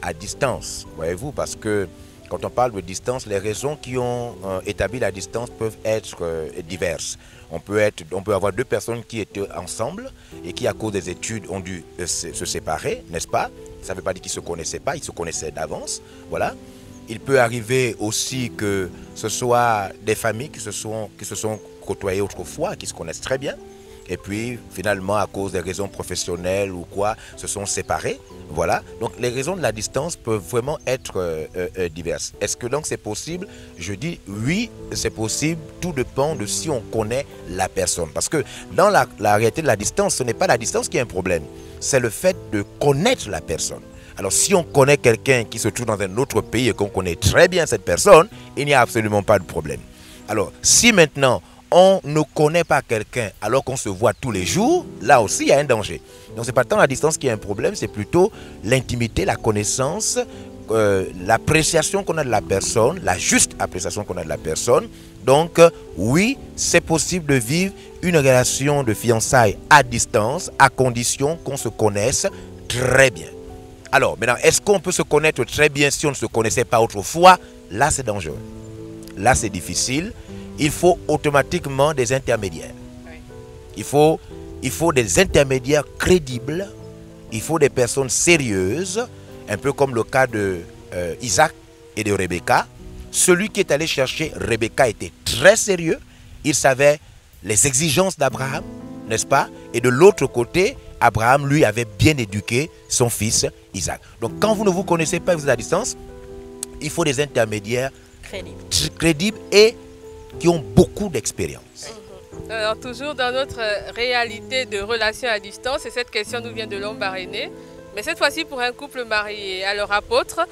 à distance, voyez-vous, parce que quand on parle de distance, les raisons qui ont établi la distance peuvent être diverses. On peut avoir deux personnes qui étaient ensemble et qui, à cause des études, ont dû se séparer, n'est-ce pas? Ça ne veut pas dire qu'ils ne se connaissaient pas, ils se connaissaient d'avance. Voilà. Il peut arriver aussi que ce soit des familles qui se sont côtoyées autrefois, qui se connaissent très bien. Et puis, finalement, à cause des raisons professionnelles ou quoi, se sont séparés. Voilà. Donc, les raisons de la distance peuvent vraiment être diverses. Est-ce que donc c'est possible? Je dis oui, c'est possible. Tout dépend de si on connaît la personne. Parce que dans la réalité de la distance, ce n'est pas la distance qui est un problème. C'est le fait de connaître la personne. Alors, si on connaît quelqu'un qui se trouve dans un autre pays et qu'on connaît très bien cette personne, il n'y a absolument pas de problème. Alors, si maintenant on ne connaît pas quelqu'un alors qu'on se voit tous les jours, là aussi il y a un danger. Donc ce n'est pas tant la distance qui est un problème, c'est plutôt l'intimité, la connaissance, l'appréciation qu'on a de la personne, la juste appréciation qu'on a de la personne. Donc oui, c'est possible de vivre une relation de fiançailles à distance à condition qu'on se connaisse très bien. Alors maintenant, est-ce qu'on peut se connaître très bien si on ne se connaissait pas autrefois? Là c'est dangereux, là c'est difficile. Il faut automatiquement des intermédiaires. Il faut des intermédiaires crédibles. Il faut des personnes sérieuses, un peu comme le cas de Isaac et de Rebecca. Celui qui est allé chercher Rebecca était très sérieux. Il savait les exigences d'Abraham, n'est-ce pas? Et de l'autre côté, Abraham, lui, avait bien éduqué son fils Isaac. Donc quand vous ne vous connaissez pas, vous êtes à distance, il faut des intermédiaires crédibles et qui ont beaucoup d'expérience. Alors toujours dans notre réalité de relation à distance, et cette question nous vient de Lombaréné, mais cette fois-ci pour un couple marié. Alors apôtre,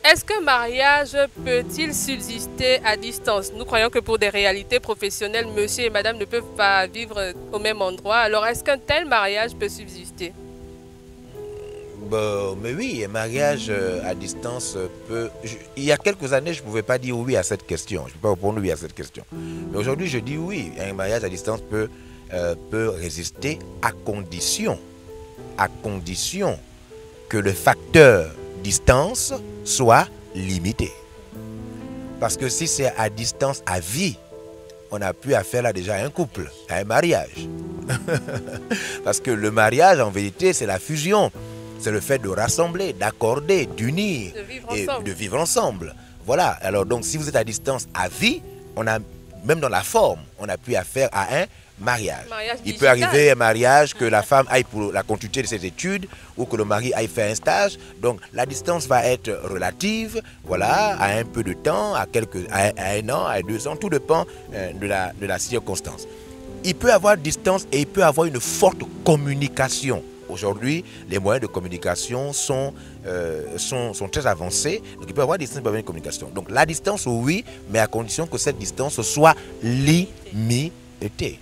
est-ce qu'un mariage peut-il subsister à distance? Nous croyons que pour des réalités professionnelles, monsieur et madame ne peuvent pas vivre au même endroit. Alors est-ce qu'un tel mariage peut subsister? Mais oui, un mariage à distance peut... Il y a quelques années, je ne pouvais pas dire oui à cette question. Je ne peux pas répondre oui à cette question. Mais aujourd'hui, je dis oui. Un mariage à distance peut résister à condition que le facteur distance soit limité. Parce que si c'est à distance à vie, on a pu affaire là déjà à un couple, à un mariage. Parce que le mariage, en vérité, c'est la fusion. C'est le fait de rassembler, d'accorder, d'unir et de vivre ensemble. Voilà. Alors donc, si vous êtes à distance à vie, on a, même dans la forme, on a pu affaire à un mariage. Il peut arriver un mariage que la femme aille pour la continuité de ses études ou que le mari aille faire un stage. Donc la distance va être relative, voilà, à un peu de temps, à un an, à 2 ans, tout dépend de la circonstance. Il peut avoir distance et il peut avoir une forte communication. Aujourd'hui, les moyens de communication sont très avancés. Donc, il peut y avoir distance, il peut y avoir une communication. Donc, la distance, oui, mais à condition que cette distance soit limitée.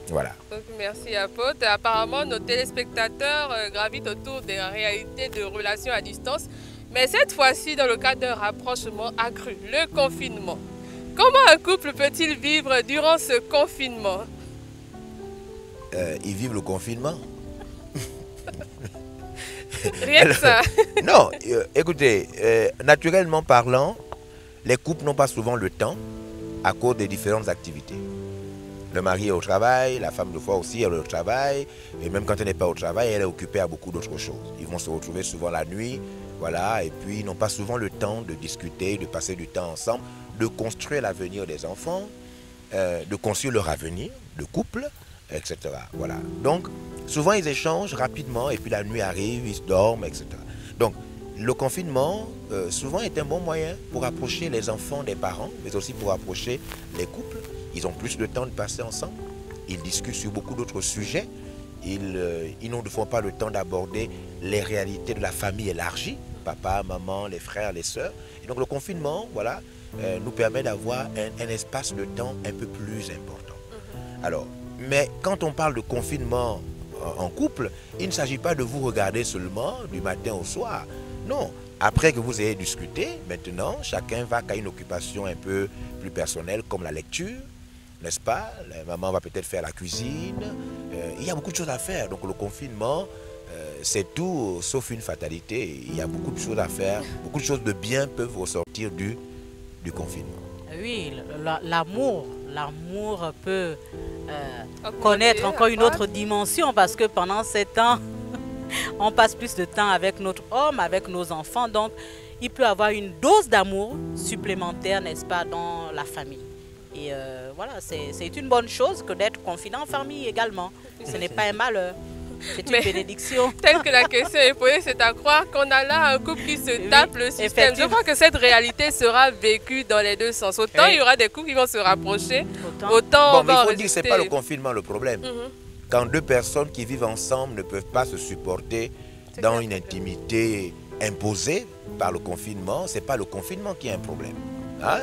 Voilà. Donc, merci, apôtre. Apparemment, nos téléspectateurs gravitent autour des réalités de relations à distance. Mais cette fois-ci, dans le cadre d'un rapprochement accru, le confinement. Comment un couple peut-il vivre durant ce confinement? Ils vivent le confinement. Rien que ça. Non, écoutez, naturellement parlant, les couples n'ont pas souvent le temps à cause des différentes activités. Le mari est au travail, la femme de fois aussi est au travail, et même quand elle n'est pas au travail, elle est occupée à beaucoup d'autres choses. Ils vont se retrouver souvent la nuit, voilà, et puis ils n'ont pas souvent le temps de discuter, de passer du temps ensemble, de construire l'avenir des enfants, de construire leur avenir de couple, etc. Voilà. Donc, souvent ils échangent rapidement et puis la nuit arrive, ils se dorment, etc. Donc, le confinement, souvent est un bon moyen pour approcher les enfants des parents, mais aussi pour approcher les couples. Ils ont plus de temps de passer ensemble. Ils discutent sur beaucoup d'autres sujets. Ils ne font pas le temps d'aborder les réalités de la famille élargie, papa, maman, les frères, les sœurs. Et donc le confinement, voilà, nous permet d'avoir un espace de temps un peu plus important. Alors, mais quand on parle de confinement en couple, il ne s'agit pas de vous regarder seulement du matin au soir. Non, après que vous ayez discuté, maintenant, chacun va à une occupation un peu plus personnelle comme la lecture, n'est-ce pas? La maman va peut-être faire la cuisine. Il y a beaucoup de choses à faire. Donc le confinement, c'est tout sauf une fatalité. Il y a beaucoup de choses à faire, beaucoup de choses de bien peuvent ressortir du confinement. Oui, l'amour peut connaître encore une autre dimension parce que pendant 7 ans, on passe plus de temps avec notre homme, avec nos enfants. Donc, il peut y avoir une dose d'amour supplémentaire, n'est-ce pas, dans la famille. Et voilà, c'est une bonne chose que d'être confiné en famille également. Ce n'est pas un malheur. C'est une bénédiction. Tel que la question est posée, c'est à croire qu'on a là un couple qui se tape le système. Je crois que cette réalité sera vécue dans les deux sens. Autant il y aura des couples qui vont se rapprocher, autant on va il faut dire que ce n'est pas le confinement le problème. Quand 2 personnes qui vivent ensemble ne peuvent pas se supporter dans une intimité imposée par le confinement, ce n'est pas le confinement qui est un problème.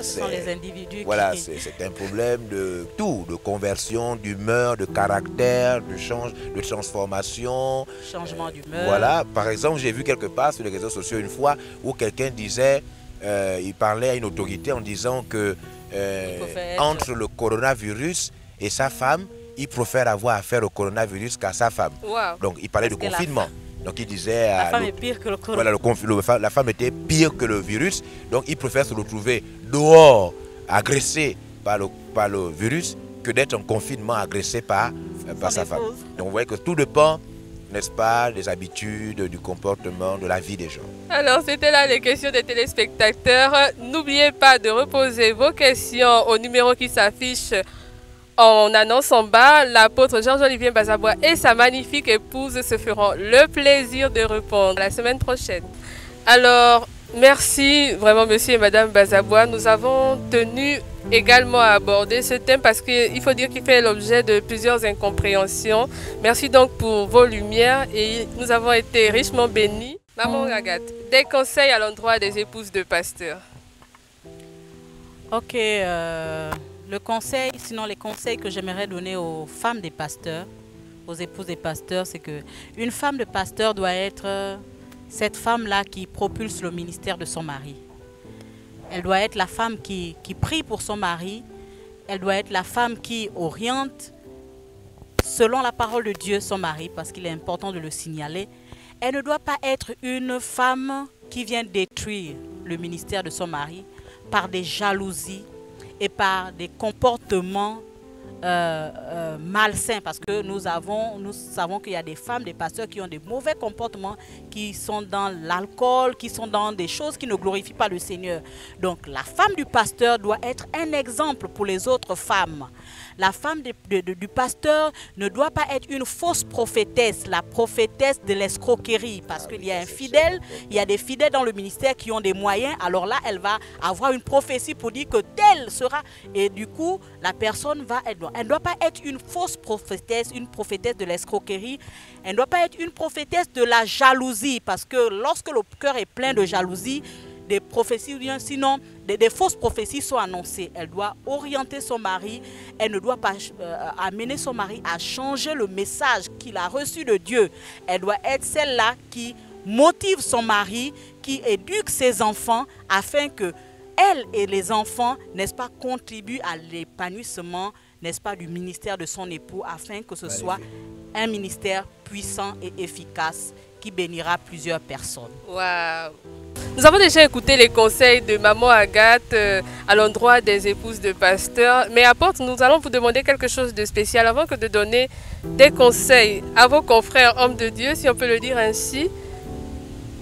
Ce sont les individus voilà, qui... c'est un problème de tout, de conversion, d'humeur, de caractère, de transformation. Changement d'humeur. Voilà, par exemple, j'ai vu quelque part sur les réseaux sociaux une fois où quelqu'un disait, il parlait à une autorité en disant que entre le coronavirus et sa femme, il préfère avoir affaire au coronavirus qu'à sa femme. Wow. Donc il parlait de confinement. Donc il disait... La femme est pire que le coronavirus. Voilà, la femme était pire que le virus. Donc il préfère se retrouver dehors, agressé par le virus, que d'être en confinement agressé par sa femme. Donc vous voyez que tout dépend, n'est-ce pas, des habitudes, du comportement, de la vie des gens. Alors c'était là les questions des téléspectateurs. N'oubliez pas de reposer vos questions au numéro qui s'affiche en annonce en bas. L'apôtre Georges-Olivier Bazabois et sa magnifique épouse se feront le plaisir de répondre la semaine prochaine. Alors, merci vraiment monsieur et madame Bazabois. Nous avons tenu également à aborder ce thème parce qu'il faut dire qu'il fait l'objet de plusieurs incompréhensions. Merci donc pour vos lumières et nous avons été richement bénis. Maman Agathe, des conseils à l'endroit des épouses de pasteurs. Ok, les conseils que j'aimerais donner aux femmes des pasteurs, aux épouses des pasteurs, c'est que une femme de pasteur doit être cette femme-là qui propulse le ministère de son mari. Elle doit être la femme qui prie pour son mari. Elle doit être la femme qui oriente, selon la parole de Dieu, son mari, parce qu'il est important de le signaler. Elle ne doit pas être une femme qui vient détruire le ministère de son mari par des jalousies et par des comportements malsains, parce que nous savons qu'il y a des femmes, des pasteurs qui ont des mauvais comportements, qui sont dans l'alcool, qui sont dans des choses qui ne glorifient pas le Seigneur. Donc la femme du pasteur doit être un exemple pour les autres femmes. La femme du pasteur ne doit pas être une fausse prophétesse, la prophétesse de l'escroquerie, parce qu'il y a un fidèle, il y a des fidèles dans le ministère qui ont des moyens, alors là, elle va avoir une prophétie pour dire que tel sera, et du coup, la personne elle ne doit pas être une fausse prophétesse, une prophétesse de l'escroquerie, elle ne doit pas être une prophétesse de la jalousie, parce que lorsque le cœur est plein de jalousie, des prophéties, ou bien sinon des fausses prophéties sont annoncées. Elle doit orienter son mari, elle ne doit pas amener son mari à changer le message qu'il a reçu de Dieu. Elle doit être celle-là qui motive son mari, qui éduque ses enfants afin que elle et les enfants, n'est-ce pas, contribuent à l'épanouissement, n'est-ce pas, du ministère de son époux, afin que ce soit un ministère puissant et efficace qui bénira plusieurs personnes. Waouh! Nous avons déjà écouté les conseils de maman Agathe à l'endroit des épouses de pasteurs. Mais apôtre, nous allons vous demander quelque chose de spécial avant que de donner des conseils à vos confrères hommes de Dieu, si on peut le dire ainsi.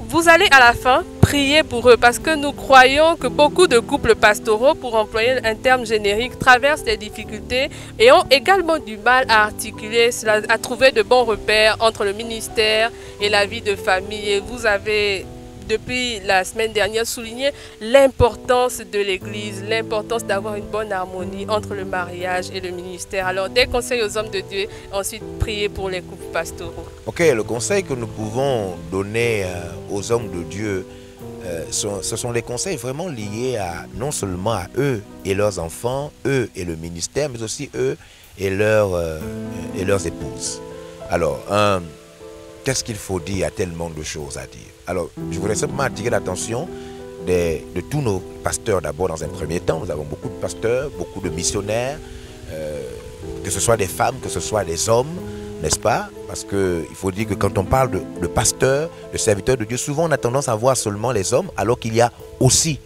Vous allez à la fin prier pour eux parce que nous croyons que beaucoup de couples pastoraux, pour employer un terme générique, traversent des difficultés et ont également du mal à articuler cela, à trouver de bons repères entre le ministère et la vie de famille. Et vous avez, depuis la semaine dernière, souligné l'importance de l'Église, l'importance d'avoir une bonne harmonie entre le mariage et le ministère. Alors, des conseils aux hommes de Dieu, ensuite prier pour les couples pastoraux. Ok, le conseil que nous pouvons donner aux hommes de Dieu, ce sont des conseils vraiment liés non seulement à eux et leurs enfants, eux et le ministère, mais aussi eux et leurs épouses. Alors, qu'est-ce qu'il faut dire? Il y a tellement de choses à dire. Alors, je voudrais simplement attirer l'attention de tous nos pasteurs d'abord dans un premier temps. Nous avons beaucoup de pasteurs, beaucoup de missionnaires, que ce soit des femmes, que ce soit des hommes. n'est-ce pas? Parce qu'il faut dire que quand on parle de pasteur, de serviteur de Dieu, souvent on a tendance à voir seulement les hommes, alors qu'il y a aussi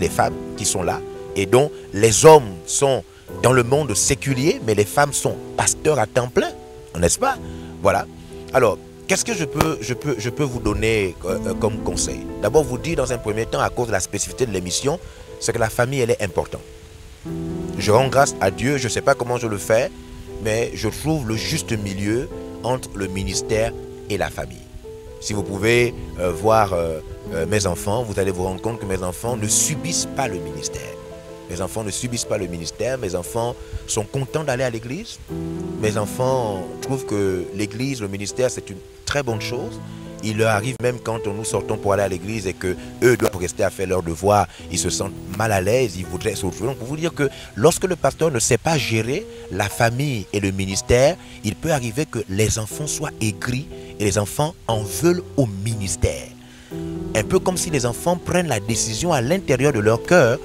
les femmes qui sont là. Et donc les hommes sont dans le monde séculier, mais les femmes sont pasteurs à temps plein, n'est-ce pas? Voilà. Alors, qu'est-ce que je peux vous donner comme conseil? D'abord, vous dire dans un premier temps, à cause de la spécificité de l'émission, c'est que la famille, elle est importante. Je rends grâce à Dieu, je ne sais pas comment je le fais, mais je trouve le juste milieu entre le ministère et la famille. Si vous pouvez voir mes enfants, vous allez vous rendre compte que mes enfants ne subissent pas le ministère. Mes enfants ne subissent pas le ministère, mes enfants sont contents d'aller à l'église. Mes enfants trouvent que l'église, le ministère, c'est une très bonne chose. Il leur arrive même quand nous sortons pour aller à l'église et qu'eux doivent rester à faire leurs devoirs, ils se sentent mal à l'aise, ils voudraient se retrouver. Donc pour vous dire que lorsque le pasteur ne sait pas gérer la famille et le ministère, il peut arriver que les enfants soient aigris et les enfants en veulent au ministère. Un peu comme si les enfants prennent la décision à l'intérieur de leur cœur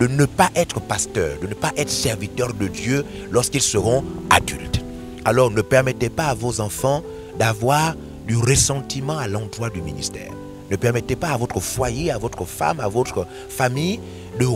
de ne pas être pasteur, de ne pas être serviteur de Dieu lorsqu'ils seront adultes. Alors ne permettez pas à vos enfants d'avoir du ressentiment à l'endroit du ministère. Ne permettez pas à votre foyer, à votre femme, à votre famille de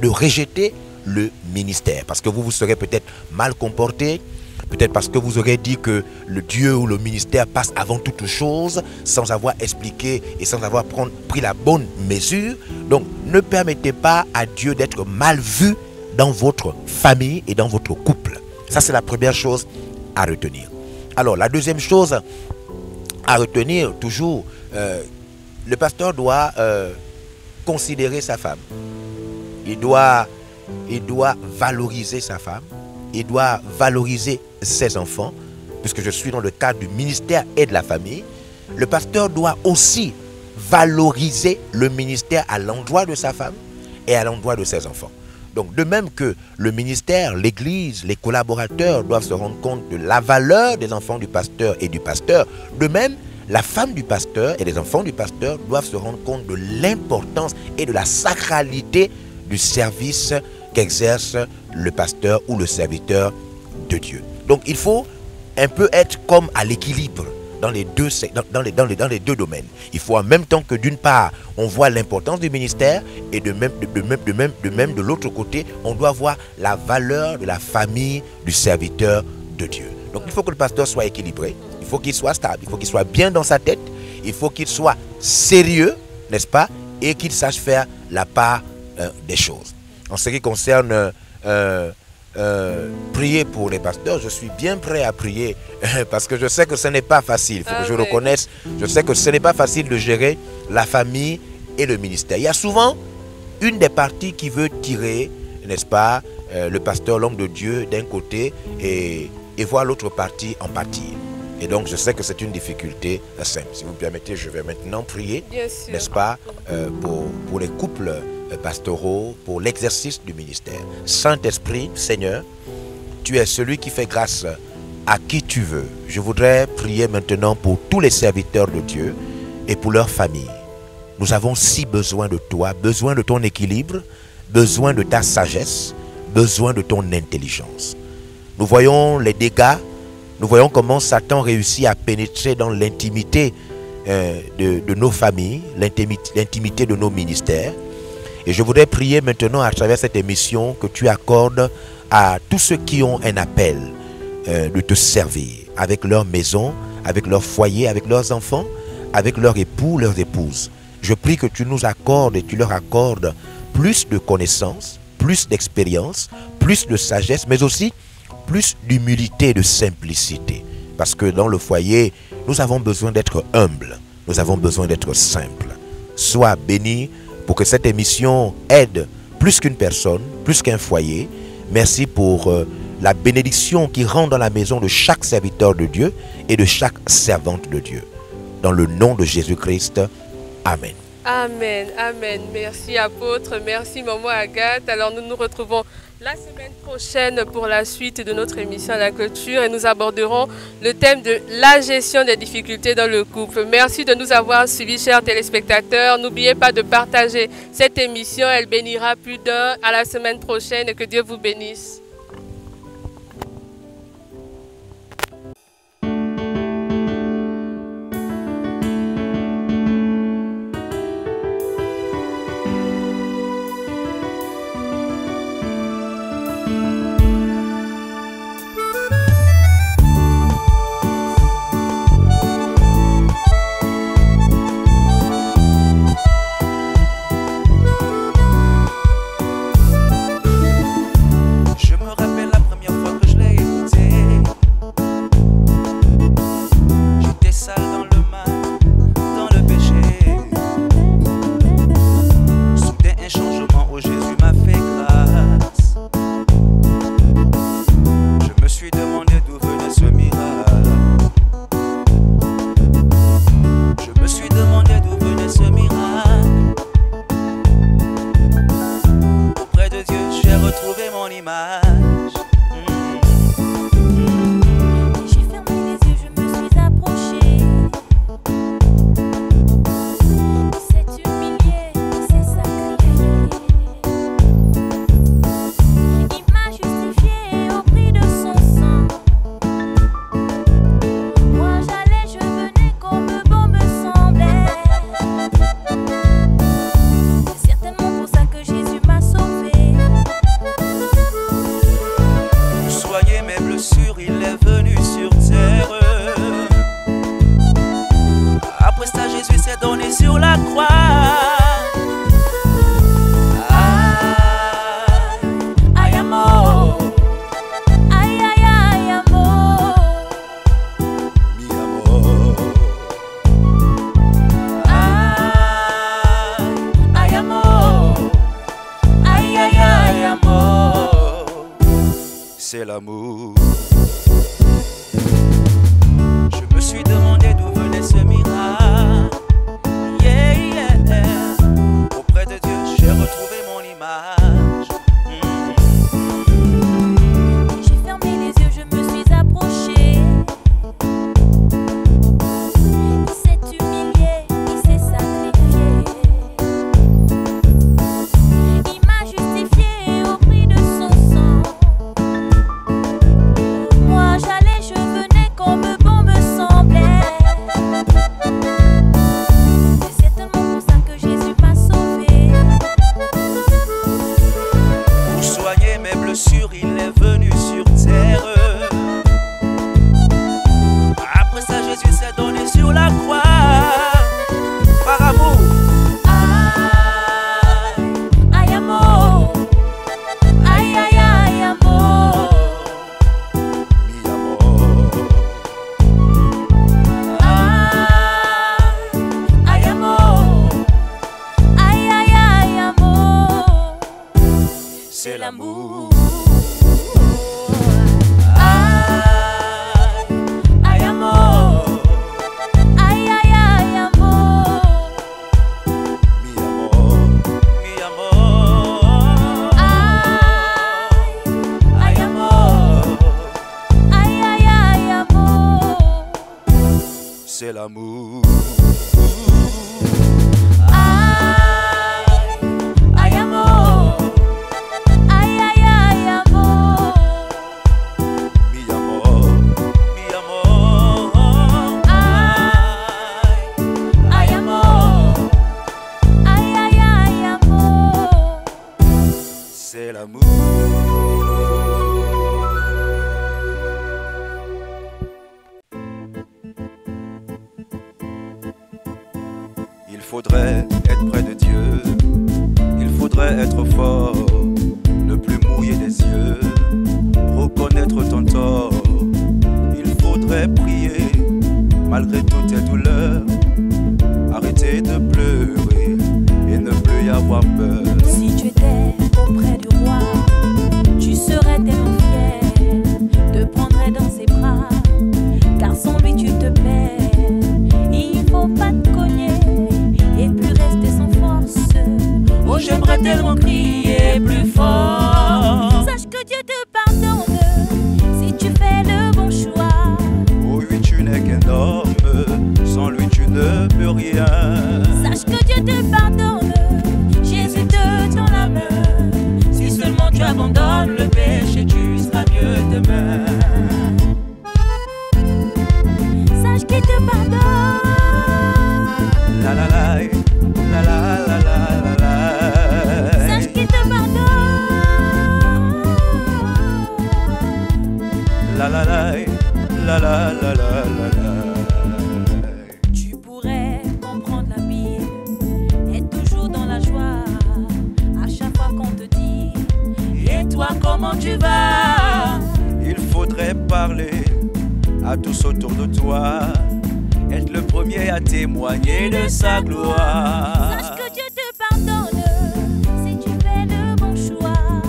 rejeter le ministère. Parce que vous serez peut-être mal comporté, peut-être parce que vous aurez dit que le Dieu ou le ministère passe avant toute chose, sans avoir expliqué et sans avoir pris la bonne mesure. Donc, ne permettez pas à Dieu d'être mal vu dans votre famille et dans votre couple. Ça, c'est la première chose à retenir. Alors, la deuxième chose à retenir, toujours, le pasteur doit considérer sa femme. Il doit valoriser sa femme. Il doit valoriser ses enfants, puisque je suis dans le cadre du ministère et de la famille. Le pasteur doit aussi valoriser le ministère à l'endroit de sa femme et à l'endroit de ses enfants. Donc de même que le ministère, l'église, les collaborateurs doivent se rendre compte de la valeur des enfants du pasteur et du pasteur, de même la femme du pasteur et les enfants du pasteur doivent se rendre compte de l'importance et de la sacralité du service qu'exerce le pasteur ou le serviteur de Dieu. Donc il faut un peu être comme à l'équilibre dans les deux domaines. Il faut en même temps que d'une part on voit l'importance du ministère et de même de l'autre côté on doit voir la valeur de la famille du serviteur de Dieu. Donc il faut que le pasteur soit équilibré, il faut qu'il soit stable, il faut qu'il soit bien dans sa tête, il faut qu'il soit sérieux, n'est-ce pas, et qu'il sache faire la part des choses. En ce qui concerne prier pour les pasteurs, je suis bien prêt à prier parce que je sais que ce n'est pas facile, il faut que je reconnaisse, je sais que ce n'est pas facile de gérer la famille et le ministère. Il y a souvent une des parties qui veut tirer, n'est-ce pas, le pasteur, l'homme de Dieu d'un côté et voir l'autre partie en pâtir. Et donc je sais que c'est une difficulté simple. Si vous me permettez, je vais maintenant prier, n'est-ce pas, pour les couples pastoraux, pour l'exercice du ministère. Saint-Esprit, Seigneur, tu es celui qui fait grâce à qui tu veux. Je voudrais prier maintenant pour tous les serviteurs de Dieu et pour leur famille. Nous avons si besoin de toi, besoin de ton équilibre, besoin de ta sagesse, besoin de ton intelligence. Nous voyons les dégâts, nous voyons comment Satan réussit à pénétrer dans l'intimité de nos familles, l'intimité de nos ministères. Et je voudrais prier maintenant à travers cette émission que tu accordes à tous ceux qui ont un appel de te servir avec leur maison, avec leur foyer, avec leurs enfants, avec leurs époux, leurs épouses. Je prie que tu nous accordes et tu leur accordes plus de connaissances, plus d'expérience, plus de sagesse, mais aussi plus d'humilité et de simplicité. Parce que dans le foyer, nous avons besoin d'être humbles, nous avons besoin d'être simples. Sois béni pour que cette émission aide plus qu'une personne, plus qu'un foyer. Merci pour la bénédiction qui rentre dans la maison de chaque serviteur de Dieu et de chaque servante de Dieu. Dans le nom de Jésus-Christ, Amen. Amen, amen. Merci apôtre, merci maman Agathe. Alors nous nous retrouvons la semaine prochaine pour la suite de notre émission à la clôture et nous aborderons le thème de la gestion des difficultés dans le couple. Merci de nous avoir suivis, chers téléspectateurs. N'oubliez pas de partager cette émission, elle bénira plus d'un. À la semaine prochaine et que Dieu vous bénisse. image. J'ai fermé les yeux, je me suis approchée. Il s'est humilié, il s'est sacrifié. Il m'a justifié au prix de son sang. Moi j'allais, je venais comme bon me semblait. C'est certainement pour ça que Jésus m'a sauvé. Pour soigner mes blessures, il est venu sur terre. Après ça, Jésus s'est donné sur la croix. Ay, amor. Ay, ay, ay, amor. Mi amor. Ay, amor. Ay, ay, ay, amor. C'est l'amour. Je me suis demandé d'où venait ce miracle. Yeah, yeah. Auprès de Dieu, j'ai retrouvé mon image. J'ai fermé les yeux, je me suis approchée. Il s'est humilié, il s'est sacrifié. Il m'a justifié au prix de son sang. Moi j'allais, je venais comme bon me semblait. C'est certainement pour ça que Jésus m'a sauvé. Pour soigner mes blessures, il est venu sur terre. Après ça, Jésus s'est donné sur la croix. Par amour. Ay, amor. Ay, ay, ay, amor. Mi amor. Ay, amor. Ay, ay, ay, amor. C'est l'amour. Ay, amor. Ay, ay, ay, amor. Mi amor. Mi amor. Ay, amor. Ay, ay, ay, amor. C'est l'amour. Ay, amor. Ay, ay, ay, amor. Mi amor. Mi amor. Ay, amor. Ay, ay, ay, amor. C'est l'amour. Il faudrait être près de Dieu. Il faudrait être fort. Ne plus mouiller les yeux. Reconnaître ton tort. Il faudrait prier malgré toutes tes douleurs. Arrêter de pleurer et ne plus y avoir peur. Si tu étais auprès du roi, tu serais tellement fier, te prendrais dans ses bras, car sans lui tu te perds. Il faut pas te cogner et plus rester sans force. Oh, j'aimerais tellement crier plus fort. Sache que Dieu te pardonne si tu fais le bon choix. Oh oui, tu n'es qu'un homme, sans lui tu ne peux rien. Sache que Dieu te pardonne, Jésus te tend la main. Si seulement tu abandonnes le péché, tu seras mieux demain. Sache qu'il te pardonne. La la la, la la la la la la. Sache qu'il te pardonne. La la la, la la la la la la. Tu pourrais comprendre la Bible, être toujours dans la joie, à chaque fois qu'on te dit Et toi, comment tu vas? Il faudrait parler à tous autour de toi, être le premier à témoigner de sa gloire. sache que Dieu te pardonne si tu fais le bon choix.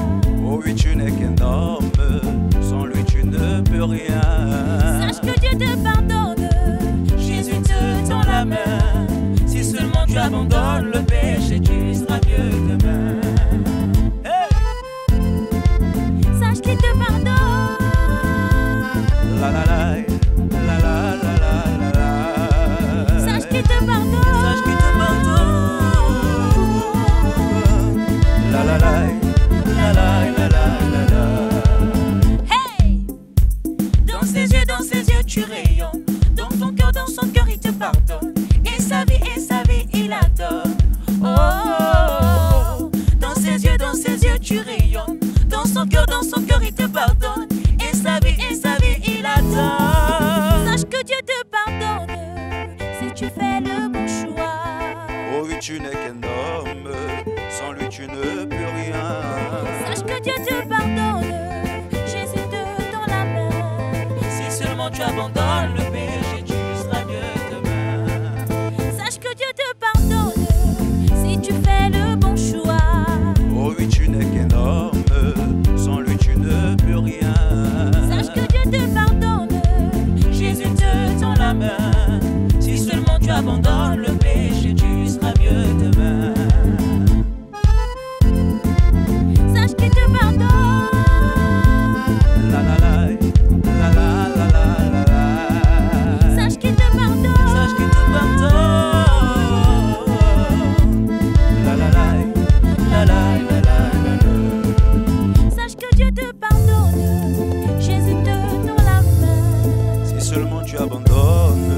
Oh oui, tu n'es qu'un homme, sans lui tu ne peux rien. Sache que Dieu te pardonne, Jésus te tend la main. Si seulement tu abandonnes le péché, tu seras mieux demain. Hey! dans son cœur, il te pardonne. Et sa vie, il attend. Sache que Dieu te pardonne si tu fais le bon choix. Oh oui, tu n'es qu'un homme, sans lui tu ne peux rien. Sache que Dieu te pardonne, Jésus te tend la main. Si seulement tu abandonnes le péché, tu seras mieux demain. Sache que Dieu te pardonne si tu fais le bon choix. Oh oui, tu n'es qu'un homme, sans lui tu ne peux rien. Sache que Dieu te pardonne, Jésus te tend la main. Si seulement tu abandonnes le péché, tu seras mieux demain. sache qu'il te pardonne. La la la, la la la la la la. Sache qu'il te pardonne. Sache qu'il te pardonne. La la la, la la la la la. Sache que Dieu te pardonne, Jésus te tend la main. Si seulement tu abandonnes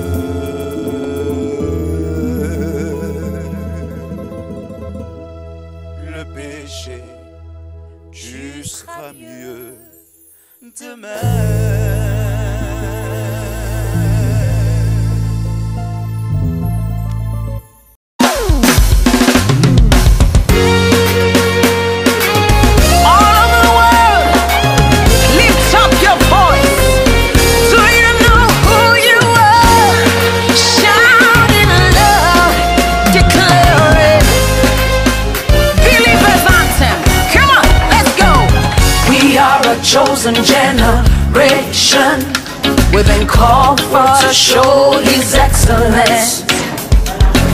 le péché, tu seras mieux demain. Chosen generation, we've been called for to show His excellence.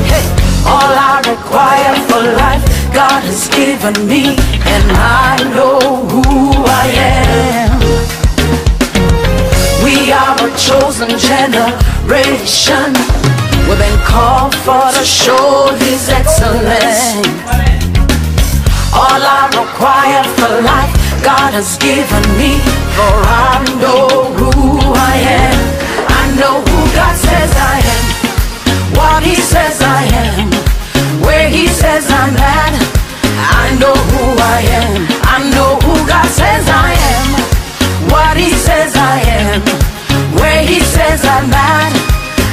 Hey, all I require for life, God has given me, and I know who I am. We are a chosen generation, we've been called for to show His excellence. All I require for life, God has given me, for I know who I am. I know who God says I am, what He says I am, where He says I'm at. I know who I am. I know who God says I am, what He says I am, where He says I'm at.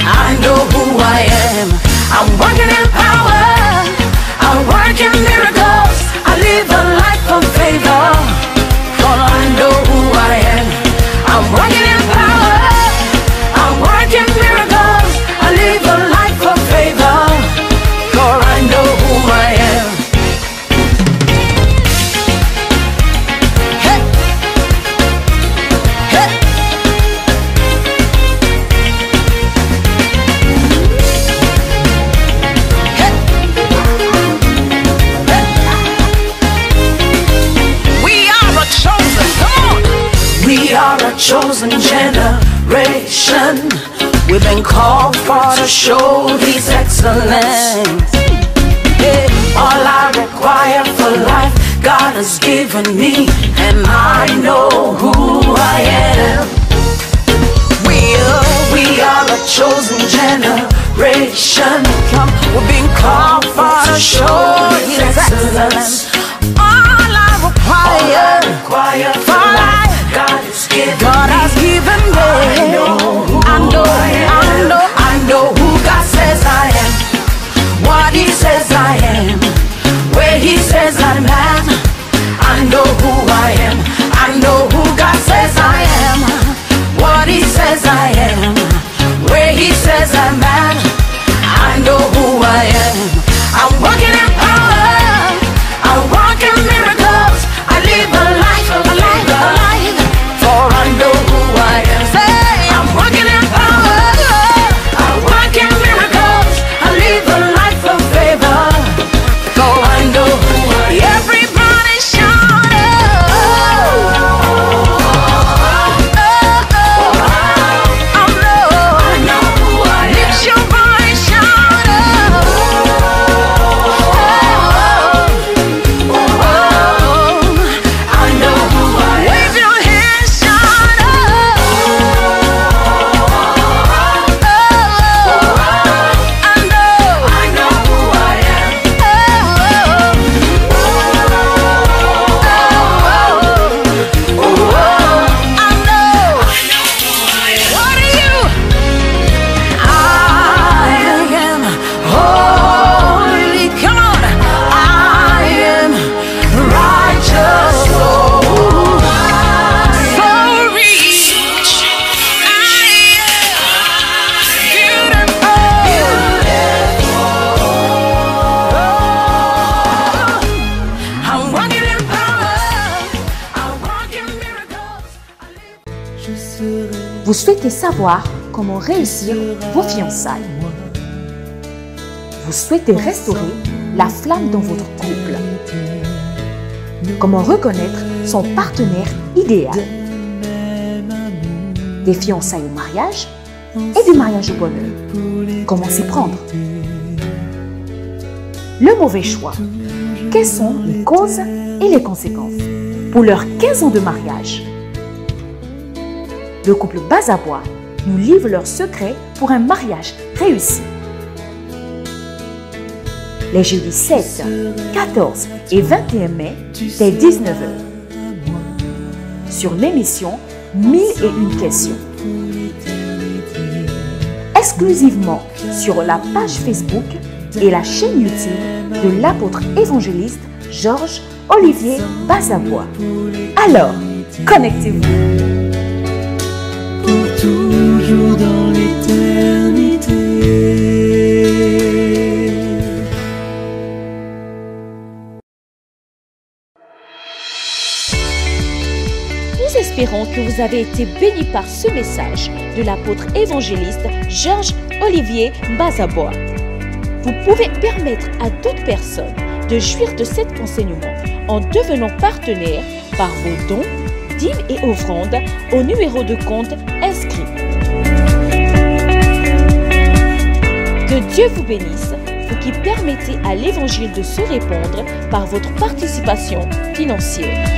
I know who I am. I'm working in power, I work in miracles, I live a life of favor. I know who I am. I'm working in power, I'm working miracles, I live a life of favor, for I know who I am. Hey. Hey. Hey. Hey. We are a chosen, come on. We are a chosen generation, we've been called for to show His excellence. Hey, all I require for life, God has given me, and I know who I am. We are a chosen generation, we've been called for to show His excellence. All I require for life, God has given me. I know who God says I am, what He says I am, where He says I'm at. I know who I am. I know who God says I am, what He says I am, where He says I'm at. I know who I am. I'm working in power, I Vous souhaitez savoir comment réussir vos fiançailles. Vous souhaitez restaurer la flamme dans votre couple. Comment reconnaître son partenaire idéal. Des fiançailles au mariage et du mariage au bonheur. Comment s'y prendre? Le mauvais choix. Quelles sont les causes et les conséquences? Pour leurs 15 ans de mariage, le couple Bazabois nous livre leurs secrets pour un mariage réussi. Les jeudis 7, 14 et 21 mai, dès 19h. Sur l'émission 1001 questions. Exclusivement sur la page Facebook et la chaîne YouTube de l'apôtre évangéliste Georges Olivier Bazabois. Alors, connectez-vous. Pour toujours dans l'éternité. Nous espérons que vous avez été bénis par ce message de l'apôtre évangéliste Georges Olivier Bazabois. Vous pouvez permettre à d'autres personnes de jouir de cet enseignement en devenant partenaire par vos dons, dîmes et offrandes au numéro de compte inscrit. Que Dieu vous bénisse, vous qui permettez à l'évangile de se répandre par votre participation financière.